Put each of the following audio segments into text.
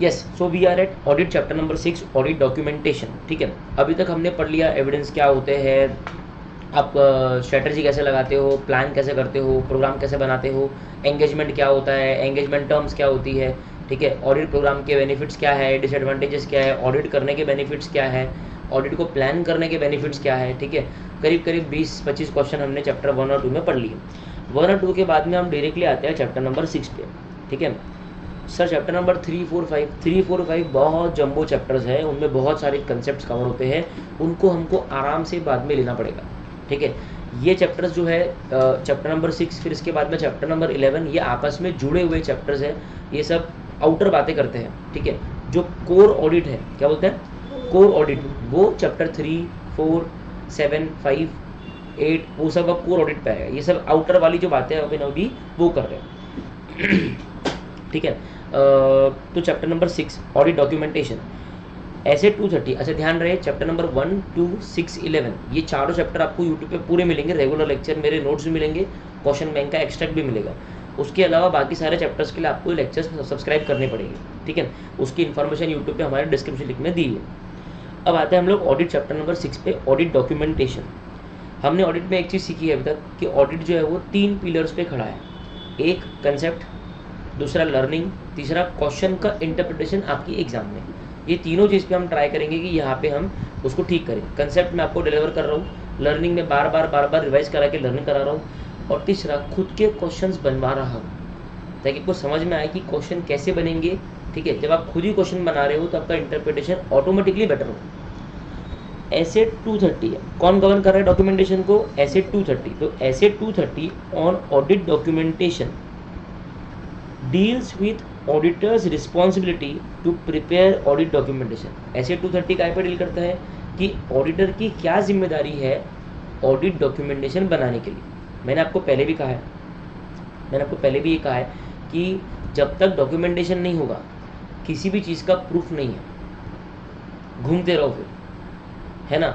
Yes, so we are at audit chapter number 6, audit documentation. ठीक है, अभी तक हमने पढ़ लिया एविडेंस क्या होते हैं, आप स्ट्रेटजी कैसे लगाते हो, प्लान कैसे करते हो, प्रोग्राम कैसे बनाते हो, एंगेजमेंट क्या होता है, एंगेजमेंट टर्म्स क्या होती है। ठीक है, ऑडिट प्रोग्राम के बेनिफिट्स क्या है, डिसएडवांटेजेस क्या है, ऑडिट करने के बेनिफिट्स क्या है, ऑडिट को प्लान करने के बेनिफिट्स क्या है। ठीक है, करीब करीब 20-25 क्वेश्चन हमने चैप्टर 1 और 2 में पढ़ लिए। 1 और 2 के बाद में हम डायरेक्टली आते हैं चैप्टर नंबर 6 पे। ठीक है सर, चैप्टर नंबर 3, 4, 5 बहुत जंबो चैप्टर्स हैं, उनमें बहुत सारे कंसेप्ट कवर होते हैं, उनको हमको आराम से बाद में लेना पड़ेगा। ठीक है, ये चैप्टर्स जो है चैप्टर नंबर 6, फिर इसके बाद में चैप्टर नंबर 11, ये आपस में जुड़े हुए चैप्टर्स हैं। ये सब आउटर बातें करते हैं। ठीक है, जो कोर ऑडिट है, क्या बोलते हैं, कोर ऑडिट, वो चैप्टर 3, 4, 7, 5, 8 वो सब अब कोर ऑडिट पे आएगा। ये सब आउटर वाली जो बातें अभी वो कर रहे हैं। ठीक है, तो चैप्टर नंबर 6 ऑडिट डॉक्यूमेंटेशन, ऐसे 230। अच्छा ध्यान रहे, चैप्टर नंबर 1, 2, 6, 11 ये चारों चैप्टर आपको यूट्यूब पे पूरे मिलेंगे, रेगुलर लेक्चर, मेरे नोट्स भी मिलेंगे, क्वेश्चन बैंक का एक्सट्रैक्ट भी मिलेगा। उसके अलावा बाकी सारे चैप्टर्स के लिए आपको लेक्चर्स सब्सक्राइब करने पड़ेंगे। ठीक है, उसकी इन्फॉर्मेशन यूट्यूब पे हमारे डिस्क्रिप्शन लिंक में दी है। अब आते हैं हम लोग ऑडिट चैप्टर नंबर 6 पे, ऑडिट डॉक्यूमेंटेशन। हमने ऑडिट में एक चीज़ सीखी है अभी तक कि ऑडिट जो है वो 3 पिलर्स पे खड़ा है। एक कंसेप्ट, दूसरा लर्निंग, तीसरा क्वेश्चन का इंटरप्रिटेशन आपकी एग्जाम में। ये तीनों चीज़ पे हम ट्राई करेंगे कि यहाँ पे हम उसको ठीक करें। कंसेप्ट में आपको डिलीवर कर रहा हूँ, लर्निंग में बार बार रिवाइज करा के लर्निंग करा रहा हूँ, और तीसरा खुद के क्वेश्चंस बनवा रहा हूँ ताकि आपको समझ में आए कि क्वेश्चन कैसे बनेंगे। ठीक है, जब आप खुद ही क्वेश्चन बना रहे हो तो आपका इंटरप्रिटेशन ऑटोमेटिकली बेटर हो। ऐसे 230 है, कौन गवर्न कर रहा है डॉक्यूमेंटेशन को, ऐसे 230। तो ऐसे 230 on audit documentation deals with auditor's responsibility to prepare audit documentation. ऐसे 230 काय पे डील करता है कि ऑडिटर की क्या जिम्मेदारी है ऑडिट डॉक्यूमेंटेशन बनाने के लिए। मैंने आपको पहले भी कहा है, मैंने आपको पहले भी ये कहा है कि जब तक डॉक्यूमेंटेशन नहीं होगा किसी भी चीज़ का प्रूफ नहीं है, घूमते रहो फिर, है ना,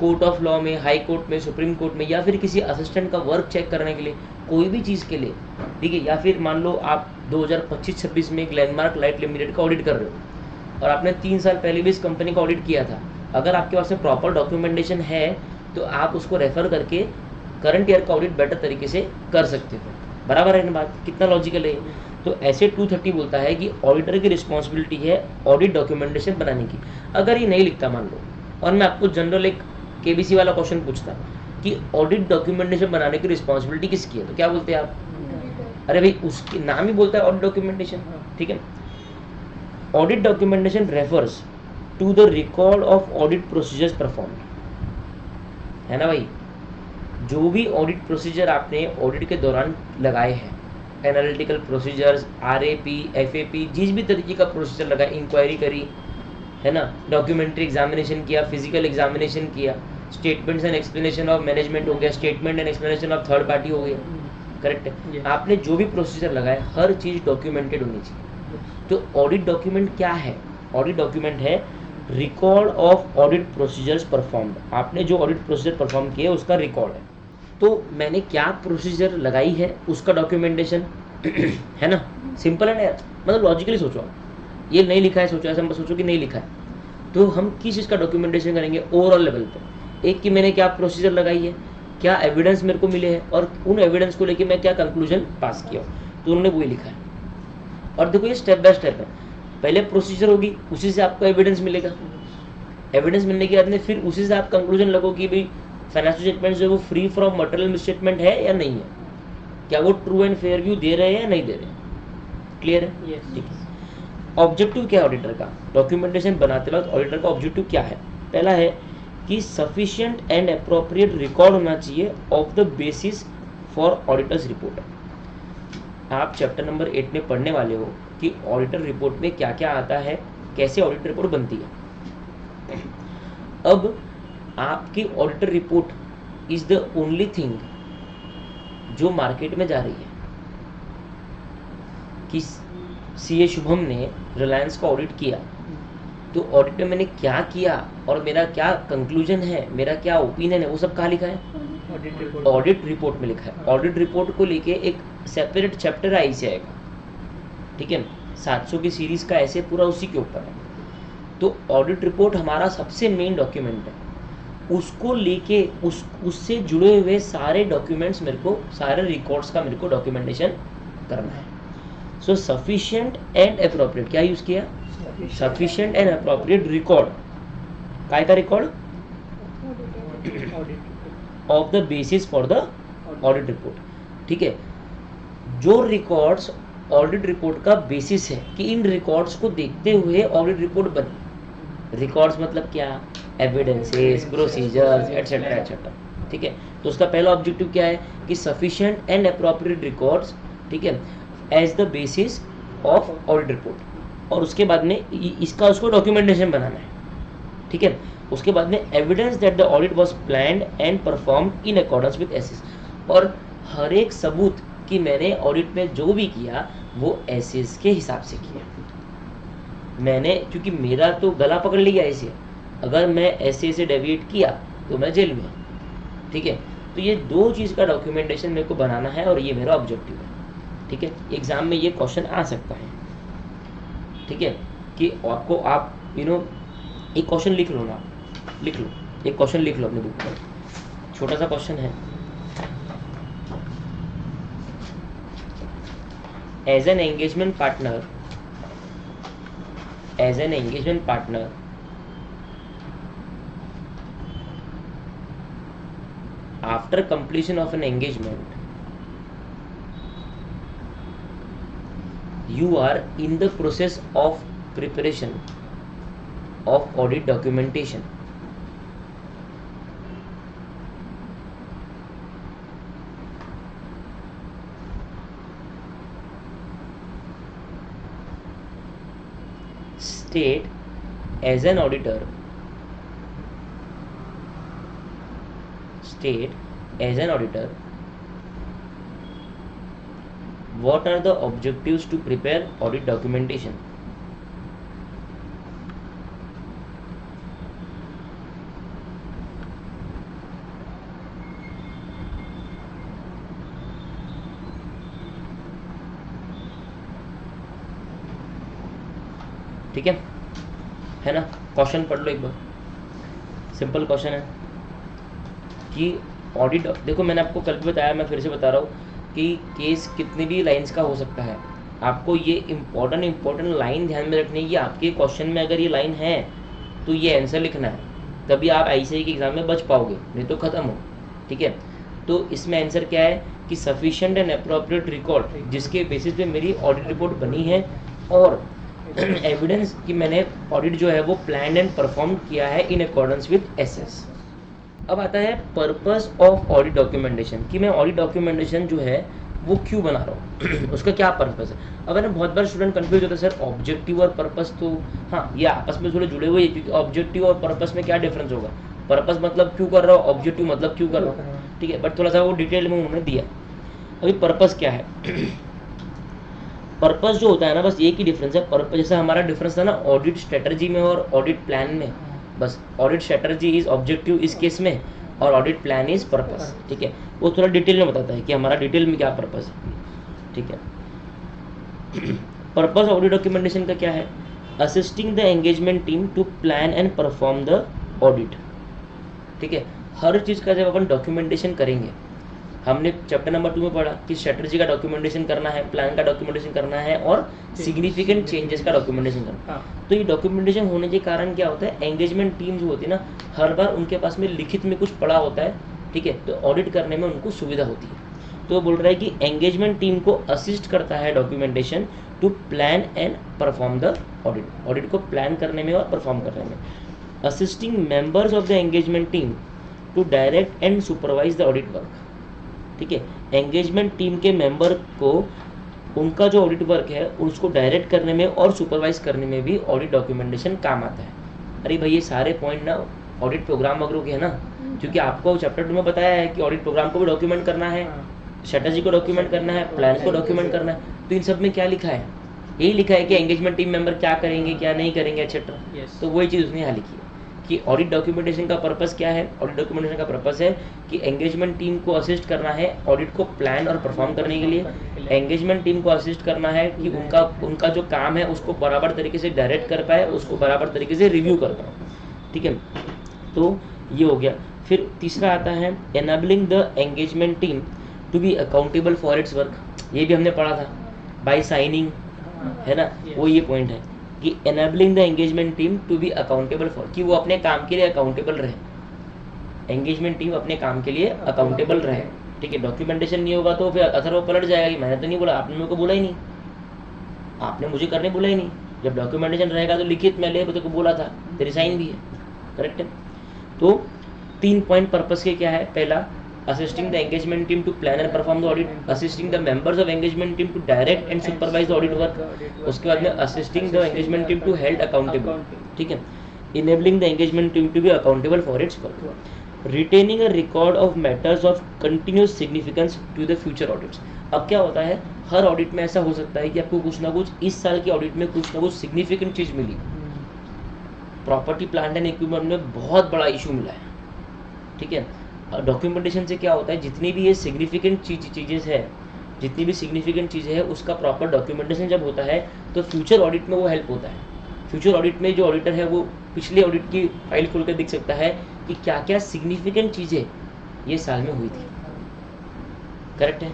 कोर्ट ऑफ लॉ में, हाई कोर्ट में, सुप्रीम कोर्ट में, या फिर किसी असिस्टेंट का वर्क चेक करने के लिए, कोई भी चीज़ के लिए। ठीक है, या फिर मान लो आप 2025-26 में एक लैंडमार्क लाइट लिमिटेड का ऑडिट कर रहे हो और आपने 3 साल पहले भी इस कंपनी का ऑडिट किया था। अगर आपके पास में प्रॉपर डॉक्यूमेंटेशन है तो आप उसको रेफर करके करंट ईयर का ऑडिट बेटर तरीके से कर सकते हो। बराबर है ना बात, कितना लॉजिकल है। तो ऐसे 230 बोलता है कि ऑडिटर की रिस्पॉन्सिबिलिटी है ऑडिट डॉक्यूमेंटेशन बनाने की। अगर ये नहीं लिखता मान लो, और मैं आपको जनरल एक केबीसी वाला क्वेश्चन पूछता कि ऑडिट डॉक्यूमेंटेशन बनाने की रिस्पॉन्सिबिलिटी किसकी है, तो क्या बोलते हैं आप, अरे भाई उसकी नाम ही बोलता है ऑडिट डॉक्यूमेंटेशन। ठीक है, audit documentation refers to the record of audit procedures perform, है ना भाई, जो भी ऑडिट प्रोसीजर आपने ऑडिट के दौरान लगाए हैं, एनालिटिकल प्रोसीजर्स, RAP, FAP, जिस भी तरीके का प्रोसीजर लगा, इंक्वायरी करी, है ना, डॉक्यूमेंट्री एग्जामिनेशन किया, फिजिकल एग्जामिनेशन किया, statements and explanation of management हो गया, statement and explanation of third party हो गया, करेक्ट है। आपने जो भी प्रोसीजर लगाया हर चीज़ डॉक्यूमेंटेड होनी चाहिए। तो ऑडिट डॉक्यूमेंट क्या है, ऑडिट डॉक्यूमेंट है record of audit procedures performed. आपने जो ऑडिट प्रोसीजर परफॉर्म किए उसका रिकॉर्ड है। तो मैंने क्या प्रोसीजर लगाई है उसका डॉक्यूमेंटेशन, है ना, सिंपल है ना यार, मतलब लॉजिकली सोचो आप, ये नहीं लिखा है सोचो, ऐसा मत सोचो कि नहीं लिखा है। तो हम किस चीज़ का डॉक्यूमेंटेशन करेंगे, ओवरऑल लेवल पे, एक कि मैंने क्या प्रोसीजर लगाई है, क्या एविडेंस मेरे को मिले हैं, और उन एविडेंस को लेके मैं क्या कंक्लूजन पास किया, तो उन्होंने वही लिखा है। और देखो ये स्टेप बाय स्टेप है, पहले प्रोसीजर होगी, उसी से आपको एविडेंस मिलेगा, एविडेंस मिलने के बाद में फिर उसी से आप कंक्लूजन लगो कि भाई फाइनेंशियल स्टेटमेंट जो है वो फ्री फ्रॉम मटेरियल मिसस्टेटमेंट है या नहीं है, क्या वो ट्रू एंड फेयर व्यू दे रहे हैं या नहीं दे रहे। क्लियर है, ठीक है। ऑब्जेक्टिव क्या है ऑडिटर का, डॉक्यूमेंटेशन बनाते वक्त ऑडिटर का ऑब्जेक्टिव क्या है, पहला है कि सफिशिएंट एंड अप्रोप्रिएट रिकॉर्ड होना चाहिए of the basis four auditors report. आप चैप्टर नंबर 8 में पढ़ने वाले हो कि ऑडिटर रिपोर्ट में क्या क्या आता है, कैसे ऑडिट रिपोर्ट बनती है। अब आपकी auditor report is the only thing जो मार्केट में जा रही है कि CA शुभम ने रिलायंस का ऑडिट किया, तो ऑडिट में मैंने क्या किया और मेरा क्या कंक्लूजन है, मेरा क्या ओपिनियन है, वो सब कहाँ लिखा है, ऑडिट रिपोर्ट में लिखा है। ऑडिट रिपोर्ट को लेके एक सेपरेट चैप्टर ICAI का, ठीक है, 700 की सीरीज़ का ऐसे पूरा उसी के ऊपर है। तो ऑडिट रिपोर्ट हमारा सबसे मेन डॉक्यूमेंट है, उसको लेके उससे जुड़े हुए सारे डॉक्यूमेंट्स मेरे को, सारे रिकॉर्ड्स का मेरे को डॉक्यूमेंटेशन करना है। सो सफिशिएंट एंड अप्रोप्रिएट, क्या यूज़ किया? सफिशिएंट एंड अप्रोप्रिएट रिकॉर्ड, काय का record? Of the basis for the audit report. ठीक है, जो रिकॉर्ड्स ऑडिट रिपोर्ट का बेसिस है कि इन रिकॉर्ड्स को देखते हुए ऑडिट रिपोर्ट बनी। रिकॉर्ड्स मतलब क्या? Evidences, procedures, etcetera etcetera. ठीक है, तो उसका पहला ऑब्जेक्टिव क्या है कि सफिशिएंट एंड अप्रोप्रिएट रिकॉर्ड्स, ठीक है, as the basis of audit report. और उसके बाद में इसका उसको डॉक्यूमेंटेशन बनाना है। ठीक है, उसके बाद में evidence that the audit was planned and performed in accordance with SAs, और हर एक सबूत कि मैंने ऑडिट में जो भी किया वो एसेस के हिसाब से किया। मैंने, क्योंकि मेरा तो गला पकड़ लिया ऐसे, अगर मैं ऐसे से डेविएट किया तो मैं जेल में। ठीक है, तो ये दो चीज़ का डॉक्यूमेंटेशन मेरे को बनाना है और ये मेरा ऑब्जेक्टिव है। ठीक है, एग्जाम में ये क्वेश्चन आ सकता है। ठीक है, कि आपको आप एक क्वेश्चन लिख लो ना, लिख लो एक क्वेश्चन लिख लो अपने बुक में, छोटा सा क्वेश्चन है। As an engagement partner, after completion of an engagement, you are in the process of preparation of audit documentation. State as an auditor, what are the objectives to prepare audit documentation? ठीक है ना? Question पढ़ लो एक बार, simple question है कि audit, देखो मैंने आपको कल भी बताया, मैं फिर से बता रहा हूँ कि केस कितनी भी लाइंस का हो सकता है। आपको ये इम्पोर्टेंट लाइन ध्यान में रखनी है कि आपके क्वेश्चन में अगर ये लाइन है तो ये आंसर लिखना है, तभी आप ICAI के एग्जाम में बच पाओगे, नहीं तो ख़त्म हो। ठीक है, तो इसमें आंसर क्या है कि सफिशिएंट एंड अप्रोप्रिएट रिकॉर्ड, जिसके बेसिस पे मेरी ऑडिट रिपोर्ट बनी है, और एविडेंस कि मैंने ऑडिट जो है वो प्लान एंड परफॉर्म किया है इन अकॉर्डेंस विद एसेस। अब आता है पर्पस ऑफ ऑडिट डॉक्यूमेंटेशन, कि मैं ऑडिट डॉक्यूमेंटेशन जो है वो क्यों बना रहा हूँ उसका क्या पर्पस है। अगर बहुत बार स्टूडेंट कंफ्यूज होता है, सर ऑब्जेक्टिव और पर्पस तो हाँ ये आपस में थोड़े जुड़े हुए हैं, क्योंकि ऑब्जेक्टिव और पर्पस में क्या डिफरेंस होगा? पर्पस मतलब क्यों कर रहा हूँ, ऑब्जेक्टिव मतलब क्यों कर रहा हूँ। ठीक है, बट थोड़ा सा वो डिटेल में उन्होंने दिया। अभी पर्पस क्या है? पर्पस जो होता है ना, बस एक ही डिफरेंस है। पर्पस जैसे हमारा डिफरेंस था ना ऑडिट स्ट्रेटजी में और ऑडिट प्लान में, बस ऑडिट स्ट्रेटजी इज ऑब्जेक्टिव इस केस में और ऑडिट प्लान इज पर्पस। ठीक है, वो थोड़ा डिटेल में बताता है कि हमारा डिटेल में क्या पर्पस है। ठीक है, पर्पस ऑडिट डॉक्यूमेंटेशन का क्या है? Assisting the engagement team to plan and perform the audit. ठीक है, हर चीज़ का जब अपन डॉक्यूमेंटेशन करेंगे, हमने चैप्टर नंबर 2 में पढ़ा कि स्ट्रेटजी का डॉक्यूमेंटेशन करना है, प्लान का डॉक्यूमेंटेशन करना है और सिग्निफिकेंट चेंजेस का डॉक्यूमेंटेशन करना है। तो ये डॉक्यूमेंटेशन होने के कारण क्या होता है, एंगेजमेंट टीम जो होती है ना, हर बार उनके पास में लिखित में कुछ पड़ा होता है। ठीक है, तो ऑडिट करने में उनको सुविधा होती है। तो बोल रहा है कि एंगेजमेंट टीम को असिस्ट करता है documentation to plan and perform the audit, audit को प्लान करने में और परफॉर्म करने में। Assisting members of the engagement team to direct and supervise the audit work. ठीक है, एंगेजमेंट टीम के मेंबर को उनका जो ऑडिट वर्क है उसको डायरेक्ट करने में और सुपरवाइज करने में भी ऑडिट डॉक्यूमेंटेशन काम आता है। अरे भाई ये सारे पॉइंट ना ऑडिट प्रोग्राम वगैरह के है ना, क्योंकि आपको चैप्टर 2 में बताया है कि ऑडिट प्रोग्राम को भी डॉक्यूमेंट करना है, स्ट्रेटजी को डॉक्यूमेंट करना है, प्लान को डॉक्यूमेंट करना है। तो इन सब में क्या लिखा है? यही लिखा है कि एंगेजमेंट टीम मेंबर क्या करेंगे, क्या नहीं करेंगे, एक्सेट्रा। तो वही चीज़ उसने यहाँ लिखी है कि ऑडिट डॉक्यूमेंटेशन का पर्पस क्या है। ऑडिट डॉक्यूमेंटेशन का पर्पस है कि एंगेजमेंट टीम को असिस्ट करना है ऑडिट को प्लान और परफॉर्म करने के लिए, एंगेजमेंट टीम को असिस्ट करना है कि उनका जो काम है उसको बराबर तरीके से डायरेक्ट कर पाए, उसको बराबर तरीके से रिव्यू कर पाए, ठीक है। तो ये हो गया। फिर तीसरा आता है enabling the engagement team to be accountable for its work. ये भी हमने पढ़ा था बाय साइनिंग, है ना, वो ये पॉइंट है कि enabling the engagement team to be accountable for, कि वो अपने काम के लिए अकाउंटेबल रहे, एंगेजमेंट टीम अपने काम के लिए अकाउंटेबल रहे, ठीक है। डॉक्यूमेंटेशन नहीं होगा तो फिर अथर्व पलट जाएगा कि मैंने तो नहीं बोला, आपने मेरे को बोला ही नहीं, आपने मुझे करने बोला ही नहीं। जब डॉक्यूमेंटेशन रहेगा तो लिखित में ले, तेरे को बोला था, तेरी साइन भी है, करेक्ट है। तो 3 पॉइंट पर्पस के क्या है, पहला assisting the engagement team to plan and perform the audit, assisting the members of engagement team to direct and supervise the audit work, उसके बाद में assisting the engagement team to held accountable, ठीक है। Enabling the engagement team to be accountable for its work, retaining a record of matters of continuous significance to the future audits. अब क्या होता है, हर audit में ऐसा हो सकता है कि आपको कुछ ना कुछ इस साल की ऑडिट में कुछ ना कुछ सिग्निफिकेंट चीज़ मिली, प्रॉपर्टी प्लांट एंड इक्विपमेंट में बहुत बड़ा इशू मिला है, ठीक है। डॉक्यूमेंटेशन से क्या होता है, जितनी भी ये सिग्निफिकेंट चीज़ें है, जितनी भी सिग्निफिकेंट चीज़ें हैं उसका प्रॉपर डॉक्यूमेंटेशन जब होता है तो फ्यूचर ऑडिट में वो हेल्प होता है। फ्यूचर ऑडिट में जो ऑडिटर है वो पिछले ऑडिट की फाइल खोल कर देख सकता है कि क्या क्या सिग्निफिकेंट चीज़ें ये साल में हुई थी, करेक्ट है।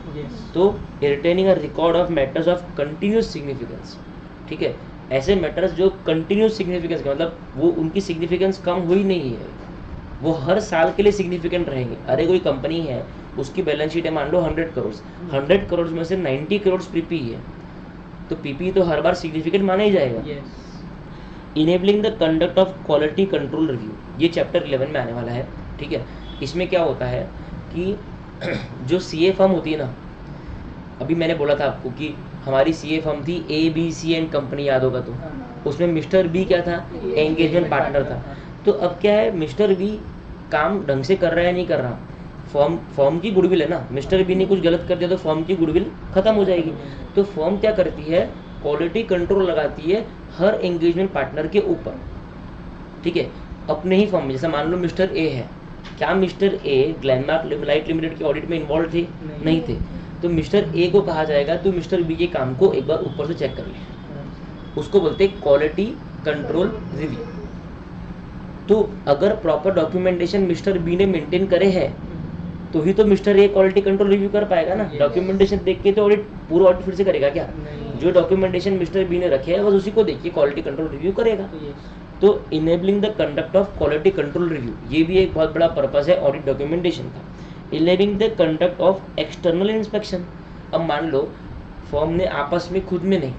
तो retaining a record of matters of continuous significance, ठीक है। ऐसे मैटर्स जो कंटिन्यूस सिग्निफिकेंस का मतलब वो उनकी सिग्निफिकेंस कम हुई नहीं है, वो हर साल के लिए सिग्निफिकेंट रहेंगे। अरे कोई कंपनी है, उसकी बैलेंस शीट है मान लो 100 करोड़, 100 करोड़ में से 90 करोड़ पीपी है, तो पीपी तो हर बार सिग्निफिकेंट माना ही जाएगा। Enabling the conduct of quality control review, ये चैप्टर 11 में आने वाला है, ठीक है। इसमें क्या होता है कि जो सीए फर्म होती है ना, अभी मैंने बोला था आपको कि हमारी सीए फर्म थी ABC एंड कंपनी, याद होगा तो उसमें मिस्टर बी क्या था, एंगेजमेंट पार्टनर था। तो अब क्या है, मिस्टर बी काम ढंग से कर रहा है नहीं कर रहा, फॉर्म की गुडविल है ना, मिस्टर बी ने कुछ गलत कर दिया तो फॉर्म की गुडविल खत्म हो जाएगी। तो फॉर्म क्या करती है, क्वालिटी कंट्रोल लगाती है हर एंगेजमेंट पार्टनर के ऊपर, ठीक है, अपने ही फॉर्म में। जैसा मान लो मिस्टर ए है, क्या mister A Glenmark light limited के ऑडिट में इन्वॉल्व थे, नहीं थे, तो मिस्टर ए को कहा जाएगा तो मिस्टर बी के काम को एक बार ऊपर से चेक कर ले, उसको बोलते हैं क्वालिटी कंट्रोल रिव्यू। तो अगर प्रॉपर डॉक्यूमेंटेशन मिस्टर बी ने मेंटेन करे है तो ही तो mister A quality control review कर पाएगा ना। डॉक्यूमेंटेशन देख के तो ऑडिट पूरा ऑडिट फिर से करेगा क्या, जो डॉक्यूमेंटेशन मिस्टर बी ने रखे है बस उसी को देखिए क्वालिटी कंट्रोल रिव्यू करेगा। तो enabling the conduct of quality control review, ये भी एक बहुत बड़ा पर्पस है ऑडिट डॉक्यूमेंटेशन का। Enabling the conduct of external inspection, अब मान लो फर्म ने आपस में खुद में नहीं,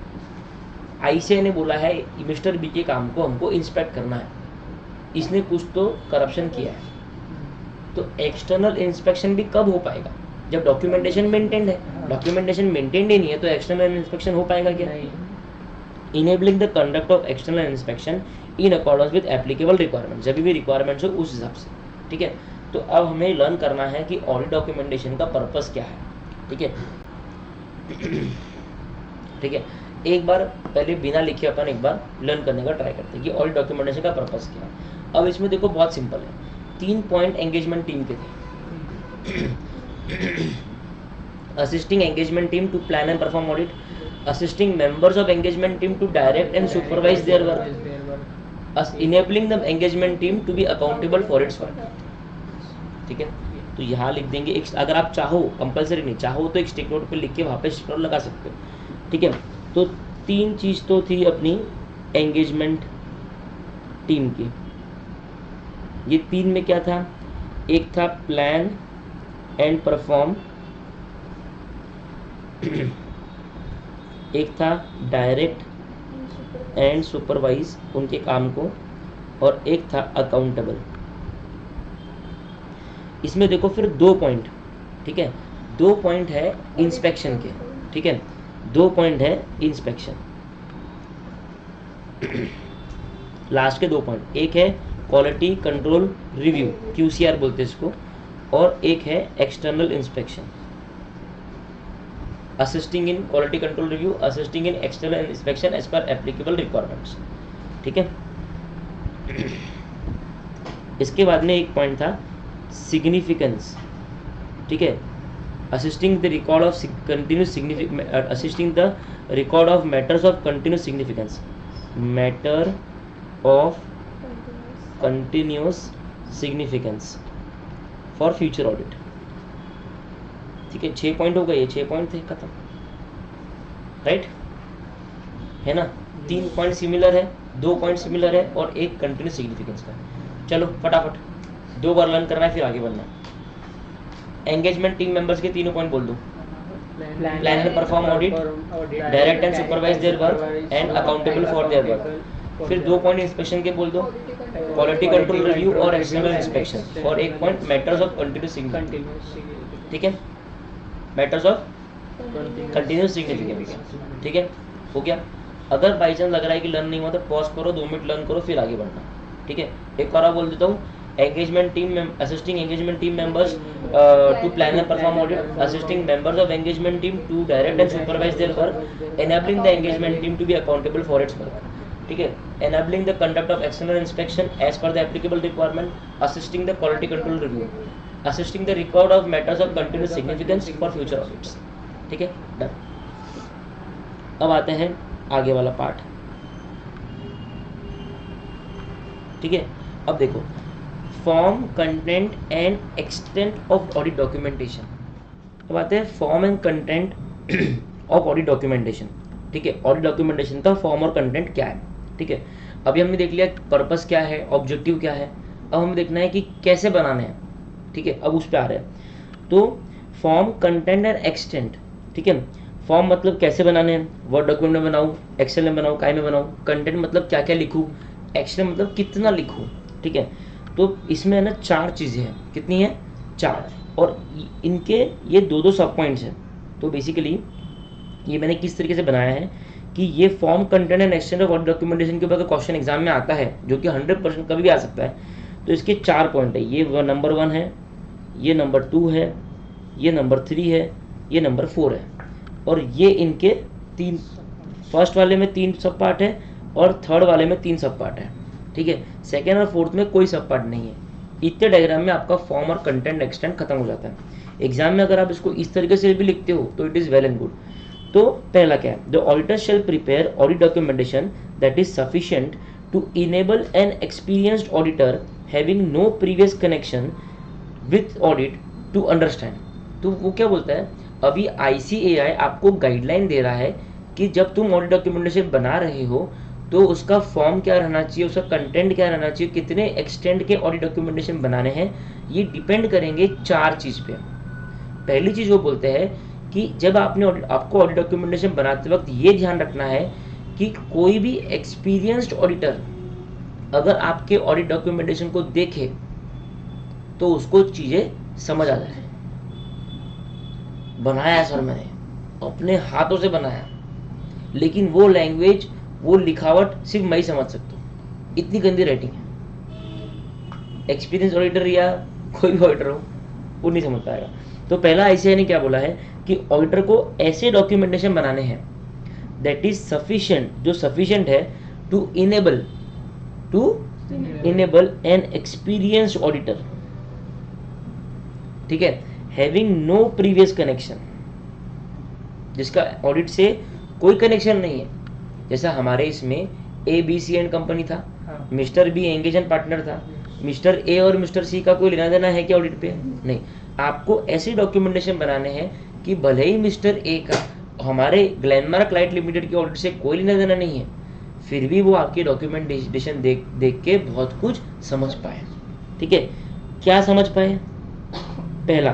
आईसीआई ने बोला है मिस्टर बी के काम को हमको इंस्पेक्ट करना है, इसने कुछ तो करप्शन किया है, तो एक्सटर्नल इंस्पेक्शन भी कब हो पाएगा, जब डॉक्यूमेंटेशन मेंटेन्ड है। डॉक्यूमेंटेशन मेंटेन्ड ही नहीं है तो एक्सटर्नल इंस्पेक्शन हो पाएगा क्या। Enabling the conduct of external inspection in accordance with applicable requirement, जब भी रिक्वायरमेंट्स हो उस हिसाब से, ठीक है। तो अब हमें लर्न करना है कि ऑडिट डॉक्यूमेंटेशन का पर्पस क्या है, ठीक है। ठीक है, एक बार पहले बिना लिखे अपन एक बार लर्न करने का ट्राई करते हैं कि ऑडिट डॉक्यूमेंटेशन का पर्पस क्या है। अब इसमें देखो बहुत सिंपल है, 3 पॉइंट एंगेजमेंट टीम के थे। Assisting engagement team to plan and perform audit, assisting members of engagement team to direct and supervise their work, enabling the engagement team to be accountable for its work, ठीक है। तो यहाँ लिख देंगे, अगर आप चाहो, कंपलसरी नहीं, चाहो तो एक स्टिक नोट पे लिख के वहाँ पे स्टिकर लगा सकते हो, ठीक है। तो 3 चीज़ तो थी अपनी एंगेजमेंट टीम की। ये 3 में क्या था, एक था प्लान एंड परफॉर्म, एक था डायरेक्ट एंड सुपरवाइज उनके काम को, और एक था अकाउंटेबल। इसमें देखो फिर 2 पॉइंट, ठीक है, 2 पॉइंट है इंस्पेक्शन के, ठीक है, 2 पॉइंट है इंस्पेक्शन, लास्ट के 2 पॉइंट, एक है क्वालिटी कंट्रोल रिव्यू QCR बोलते हैं इसको, और एक है external inspection, assisting in quality control review, assisting in external inspection as per applicable requirements, ठीक है। इसके बाद में एक पॉइंट था सिग्निफिकेंस, ठीक है, assisting the record of continuous significance, assisting the record of matters of continuous significance, matter of continuous significance for future audit। ठीक है, 6 पॉइंट हो गए, ये 6 पॉइंट थे, खत्म, राइट है ना। 3 पॉइंट सिमिलर है, 2 पॉइंट सिमिलर है और एक कंटिन्यूस सिग्निफिकेंस का। चलो फटाफट 2 बार लर्न करना है, फिर आगे बढ़ना है। एंगेजमेंट टीम मेंबर्स के तीनों पॉइंट बोल दो। Plan and perform audit, direct and supervise their work and accountable for their work. फिर 2 पॉइंट इंस्पेक्शन के बोल दो, क्वालिटी कंट्रोल रिव्यू और एक्सटर्नल इंस्पेक्शन। और 1 point matters of continuous significance. ठीक है, मैटर्स ऑफ कंटिन्यूस सिग्निफिकेंस। ठीक है, हो गया। अगर बाई चांस लग रहा है कि लर्न नहीं हुआ तो पॉज करो, 2 मिनट लर्न करो, फिर आगे बढ़ना। ठीक है, एक और बोल देता हूँ। engagement team assisting engagement team members to plan and perform audit, assisting members of engagement team to direct and supervise their work, enabling the engagement team to be accountable for its work। ठीक है, enabling the conduct of external inspection as per the applicable requirement, assisting the quality control review, assisting the record of matters of continuous significance for future audits। ठीक है, done. अब आते हैं आगे वाला part. ठीक है, अब देखो, form, content and extent of audit documentation. अब आते हैं form and content of audit documentation. ठीक है, ऑडिट डॉक्यूमेंटेशन का फॉर्म और कंटेंट क्या है। ठीक है, अभी हमने देख लिया पर्पस क्या है, ऑब्जेक्टिव क्या है। अब हमें देखना है कि कैसे बनाने हैं। ठीक है, अब उस पर आ रहे हैं। तो फॉर्म, कंटेंट एंड एक्सटेंट। ठीक है, फॉर्म मतलब कैसे बनाने हैं, वर्ड डॉक्यूमेंट में बनाऊँ, एक्सेल में बनाऊँ, काय में बनाऊँ। कंटेंट मतलब क्या क्या लिखूँ, एक्सेल मतलब कितना लिखूँ। ठीक है, तो इसमें है ना 4 चीज़ें हैं। कितनी है? 4। और इनके ये 2 सब पॉइंट्स हैं। तो बेसिकली ये मैंने किस तरीके से बनाया है कि ये form, content and extent of audit documentation के ऊपर अगर क्वेश्चन एग्जाम में आता है, जो कि 100% कभी भी आ सकता है, तो इसके 4 पॉइंट है। ये नंबर 1 है, ये नंबर 2 है, ये नंबर 3 है, ये नंबर 4 है। और ये इनके 3, फर्स्ट वाले में 3 सब पार्ट है और थर्ड वाले में 3 सब पार्ट है। ठीक है, सेकेंड और फोर्थ में कोई सब पार्ट नहीं है। इतने डायग्राम में आपका फॉर्म और कंटेंट एक्सटेंट खत्म हो जाता है। एग्जाम में अगर आप इसको इस तरीके से भी लिखते हो तो it is well and good. तो पहला क्या है? The auditor shall prepare audit documentation that is sufficient to enable an experienced auditor having no previous connection with audit to understand. तो वो क्या बोलता है, अभी ICAI आपको गाइडलाइन दे रहा है कि जब तुम ऑडिट डॉक्यूमेंटेशन बना रहे हो तो उसका फॉर्म क्या रहना चाहिए, उसका कंटेंट क्या रहना चाहिए, कितने एक्सटेंट के ऑडिट डॉक्यूमेंटेशन बनाने हैं, ये डिपेंड करेंगे 4 चीज़ पे। पहली चीज़ वो बोलते हैं कि जब आपको ऑडिट डॉक्यूमेंटेशन बनाते वक्त ये ध्यान रखना है कि कोई भी एक्सपीरियंस्ड ऑडिटर अगर आपके ऑडिट डॉक्यूमेंटेशन को देखे तो उसको चीज़ें समझ आ जाए। बनाया सर मैंने, अपने हाथों से बनाया, लेकिन वो लैंग्वेज, वो लिखावट सिर्फ मैं ही समझ सकता हूँ, इतनी गंदी राइटिंग है। एक्सपीरियंस ऑडिटर या कोई भी ऑडिटर हो वो नहीं समझ पाएगा। तो पहला ICAI ने क्या बोला है कि ऑडिटर को ऐसे डॉक्यूमेंटेशन बनाने हैं दैट इज सफिशिएंट, जो सफिशिएंट है to enable an experienced auditor. ठीक है, हैविंग नो प्रीवियस कनेक्शन, जिसका ऑडिट से कोई कनेक्शन नहीं है। जैसा हमारे इसमें ABC एंड कंपनी था, मिस्टर B एंगेजमेंट पार्टनर था, मिस्टर A और मिस्टर C का कोई लेना देना है क्या ऑडिट पे? नहीं। आपको ऐसे डॉक्यूमेंटेशन बनाने हैं कि भले ही मिस्टर A का हमारे ग्लेनमार्क लाइट लिमिटेड के ऑडिट से कोई लेना देना नहीं है, फिर भी वो आपकी डॉक्यूमेंटेशन देख के बहुत कुछ समझ पाए। ठीक है, क्या समझ पाए? पहला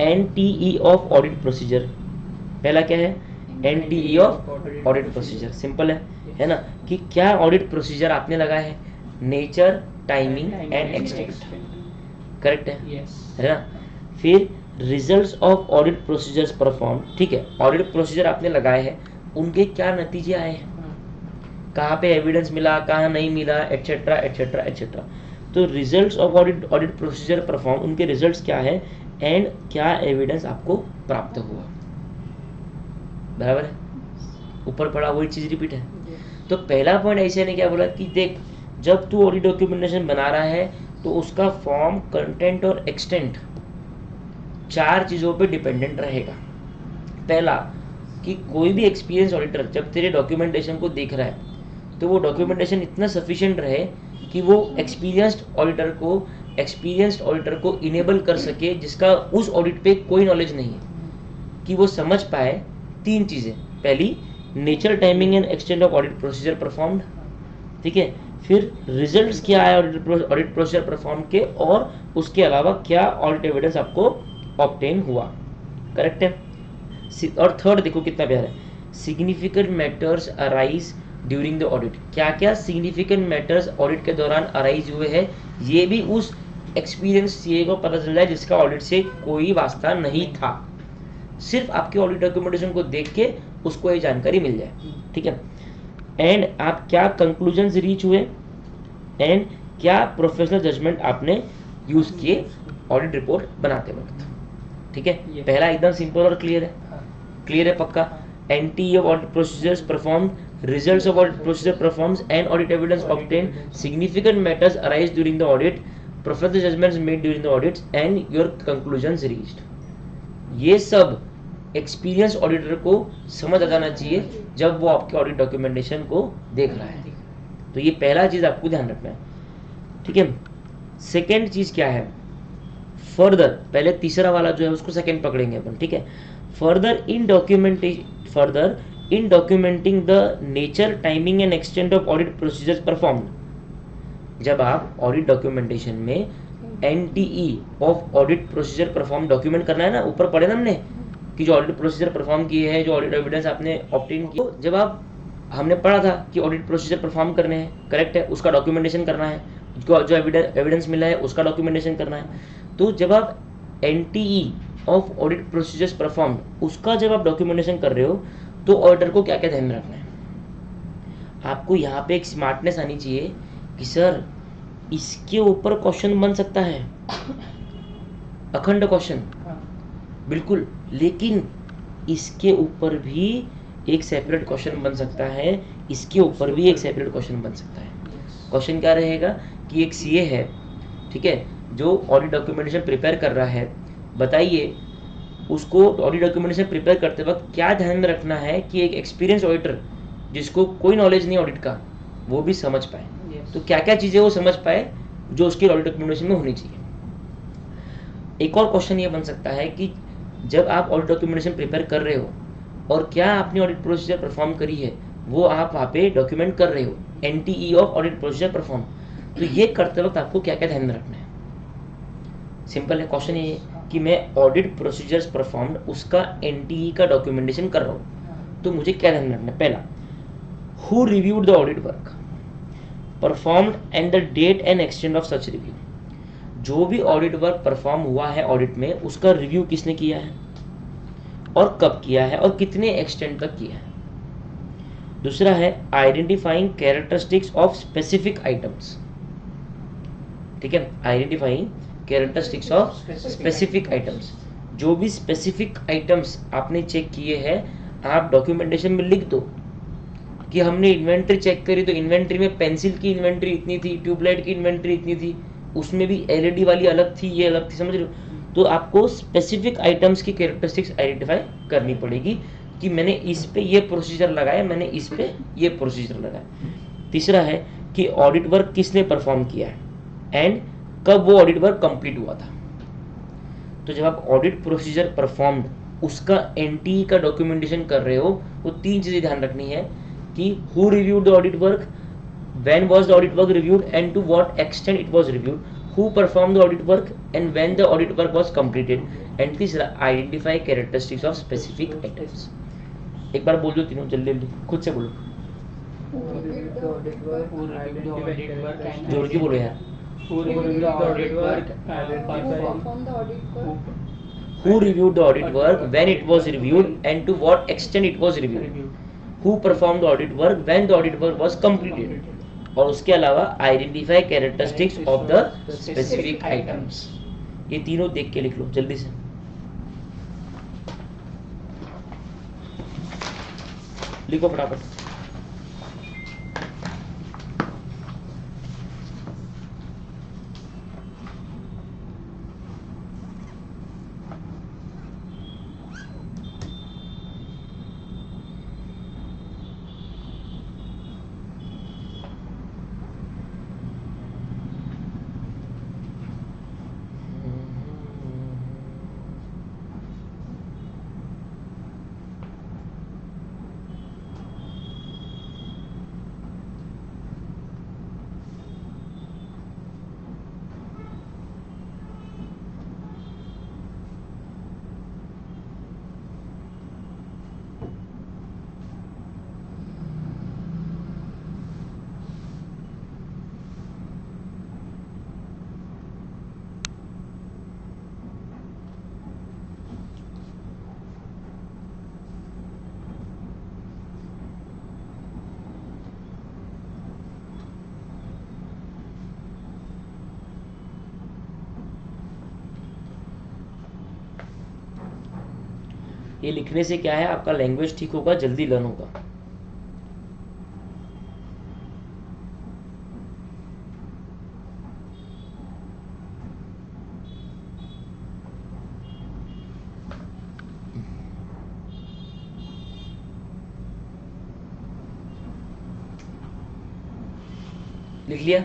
NTE ऑफ ऑडिट प्रोसीजर। पहला क्या है? NTE of audit procedure. Simple है ना, कि क्या ऑडिट प्रोसीजर आपने लगाया है, nature, timing and extent. Correct है ना। फिर results of audit procedures perform. ठीक है, ऑडिट प्रोसीजर आपने लगाए हैं, उनके क्या नतीजे आए हैं, कहाँ पे एविडेंस मिला, कहाँ नहीं मिला, एटसेट्रा एटसेट्रा एटसेट्रा। तो results of audit procedure perform, उनके रिजल्ट्स क्या है एंड क्या एविडेंस आपको प्राप्त हुआ। बराबर है, ऊपर पढ़ा वही चीज़ रिपीट है। तो पहला पॉइंट ऐसे ने क्या बोला कि देख, जब तू ऑडिट डॉक्यूमेंटेशन बना रहा है तो उसका फॉर्म, कंटेंट और एक्सटेंट 4 चीज़ों पे डिपेंडेंट रहेगा। पहला कि कोई भी एक्सपीरियंस ऑडिटर जब तेरे डॉक्यूमेंटेशन को देख रहा है तो वो डॉक्यूमेंटेशन इतना सफिशिएंट रहे कि वो एक्सपीरियंस्ड ऑडिटर को इनेबल कर सके जिसका उस ऑडिट पे कोई नॉलेज नहीं है, कि वो समझ पाए 3 चीज़ें। पहली, nature, timing and extent of audit procedure performed, ठीक है। फिर रिजल्ट्स क्या है ऑडिट प्रोसीजर परफॉर्म के, और उसके अलावा क्या ऑडिट एविडेंस आपको ऑब्टेन हुआ, करेक्ट है। और थर्ड देखो कितना प्यारा है, significant matters arise during the audit. क्या क्या सिग्निफिकेंट मैटर्स ऑडिट के दौरान अराइज हुए हैं, ये भी उस एक्सपीरियंस सीए को पता चल जाए जिसका ऑडिट से कोई वास्ता नहीं था, सिर्फ आपके ऑडिट डॉक्यूमेंटेशन को देख के उसको ये जानकारी मिल जाए, ठीक है। एंड आप क्या कंक्लूजन रीच हुए, एंड क्या प्रोफेशनल जजमेंट आपने यूज किए ऑडिट रिपोर्ट बनाते वक्त, ठीक है। पहला एकदम सिंपल और क्लियर है पक्का। एंटी of audit procedures perform, results of audit procedure performs and audit evidence obtain, significant matters arise during the audit, professional judgments made during the audits and your conclusions reached. ये सब experience auditor को समझ आ जाना चाहिए जब वो आपके audit documentation को देख रहा है। तो ये पहला चीज आपको ध्यान रखना है, ठीक है। सेकेंड चीज क्या है, फर्दर, पहले तीसरा वाला जो है उसको सेकेंड पकड़ेंगे अपन, ठीक है। Further in documenting the nature, timing and extent of audit procedures performed. जब आप ऑडिट डॉक्यूमेंटेशन में एनटीई of audit procedure perform document करना है ना, ऊपर पढ़े ना हमने कि जो ऑडिट प्रोसीजर परफॉर्म किए हैं, जो ऑडिट एविडेंस आपने ऑब्टेन किया, जब आप हमने पढ़ा था कि ऑडिट प्रोसीजर परफॉर्म करने हैं, करेक्ट है, उसका डॉक्यूमेंटेशन करना है, जो एविडेंस मिला है उसका डॉक्यूमेंटेशन करना है। तो जब आप एनटीई ऑफ ऑडिट प्रोसीजर्स परफॉर्म उसका जब आप डॉक्यूमेंटेशन कर रहे हो तो ऑडिटर को क्या क्या ध्यान में रखना है, आपको यहाँ पे एक स्मार्टनेस आनी चाहिए कि सर इसके ऊपर क्वेश्चन बन सकता है, अखंड क्वेश्चन बिल्कुल, लेकिन इसके ऊपर भी एक सेपरेट क्वेश्चन बन सकता है, इसके ऊपर भी एक सेपरेट क्वेश्चन बन सकता है। क्वेश्चन क्या रहेगा कि एक सीए है, ठीक है, जो ऑडिट डॉक्यूमेंटेशन प्रिपेयर कर रहा है, बताइए उसको ऑडिट डॉक्यूमेंटेशन प्रिपेयर करते वक्त क्या ध्यान में रखना है कि एक एक्सपीरियंस ऑडिटर जिसको कोई नॉलेज नहीं ऑडिट का वो भी समझ पाए। तो क्या क्या चीज़ें वो समझ पाए जो उसकी ऑडिट डॉक्यूमेंटेशन में होनी चाहिए। एक और क्वेश्चन ये बन सकता है कि जब आप ऑडिट डॉक्यूमेंटेशन प्रिपेयर कर रहे हो और क्या आपने ऑडिट प्रोसीजर परफॉर्म करी है वो आप वहाँ पे डॉक्यूमेंट कर रहे हो, एनटीई ऑफ ऑडिट प्रोसीजर परफॉर्म, तो ये करते वक्त आपको क्या क्या ध्यान में रखना है। सिंपल है क्वेश्चन ये कि मैं ऑडिट प्रोसीजर्स परफॉर्म्ड उसका एनटीई का डॉक्यूमेंटेशन कर रहा हूँ, तो मुझे क्या ध्यान में रखना है। पहला, who reviewed the audit work performed and the date and extent of such review. जो भी ऑडिट वर्क परफॉर्म हुआ है ऑडिट में उसका रिव्यू किसने किया है और कब किया है और कितने एक्सटेंट तक किया है। दूसरा है identifying characteristics of specific items, ठीक है, identifying characteristics of specific items. जो भी स्पेसिफिक आइटम्स आपने चेक किए हैं आप डॉक्यूमेंटेशन में लिख दो कि हमने इन्वेंट्री चेक करी तो इन्वेंट्री में पेंसिल की इन्वेंट्री इतनी थी, ट्यूबलाइट की इन्वेंट्री इतनी थी, उसमें भी एलईडी वाली अलग थी, ये अलग थी, समझ रहे हो। तो आपको स्पेसिफिक आइटम्स की कैरेक्टरिस्टिक्स आइडेंटिफाई करनी पड़ेगी कि मैंने इस पे ये प्रोसीजर लगाया, मैंने इस पे ये प्रोसीजर लगाया। तीसरा है कि ऑडिट वर्क किसने परफॉर्म किया है एंड कब वो ऑडिट वर्क कंप्लीट हुआ था। तो जब आप ऑडिट प्रोसीजर परफॉर्म्ड उसका एनटीई का डॉक्यूमेंटेशन कर रहे हो वो 3 चीजें ध्यान रखनी है कि who reviewed the audit work, when was the audit work reviewed and to what extent it was reviewed, who performed the audit work and when the audit work was completed, and तीसरा identify characteristics of specific items। एक बार बोल दो तीनों जल्दी जल्दी खुद से बोलो, जोर की बोलो यार। Who reviewed the audit work, who reviewed the audit work, when it was reviewed and to what extent it was reviewed, who performed the audit work when the audit work was completed, और उसके अलावा identify characteristics of the specific items. ये तीनों देख के लिख लो जल्दी से, लिखो फटाफट। ये लिखने से क्या है, आपका लैंग्वेज ठीक होगा, जल्दी लर्न होगा। लिख लिया?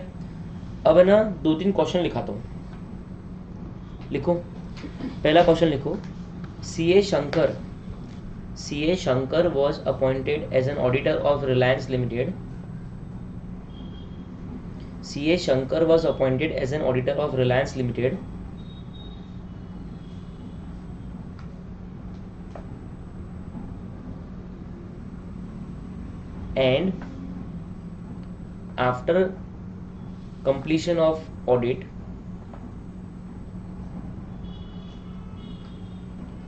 अब है ना 2-3 क्वेश्चन लिखाता हूँ, लिखो। पहला क्वेश्चन लिखो, C A Shankar was appointed as an auditor of Reliance limited. C A Shankar was appointed as an auditor of Reliance limited and after completion of audit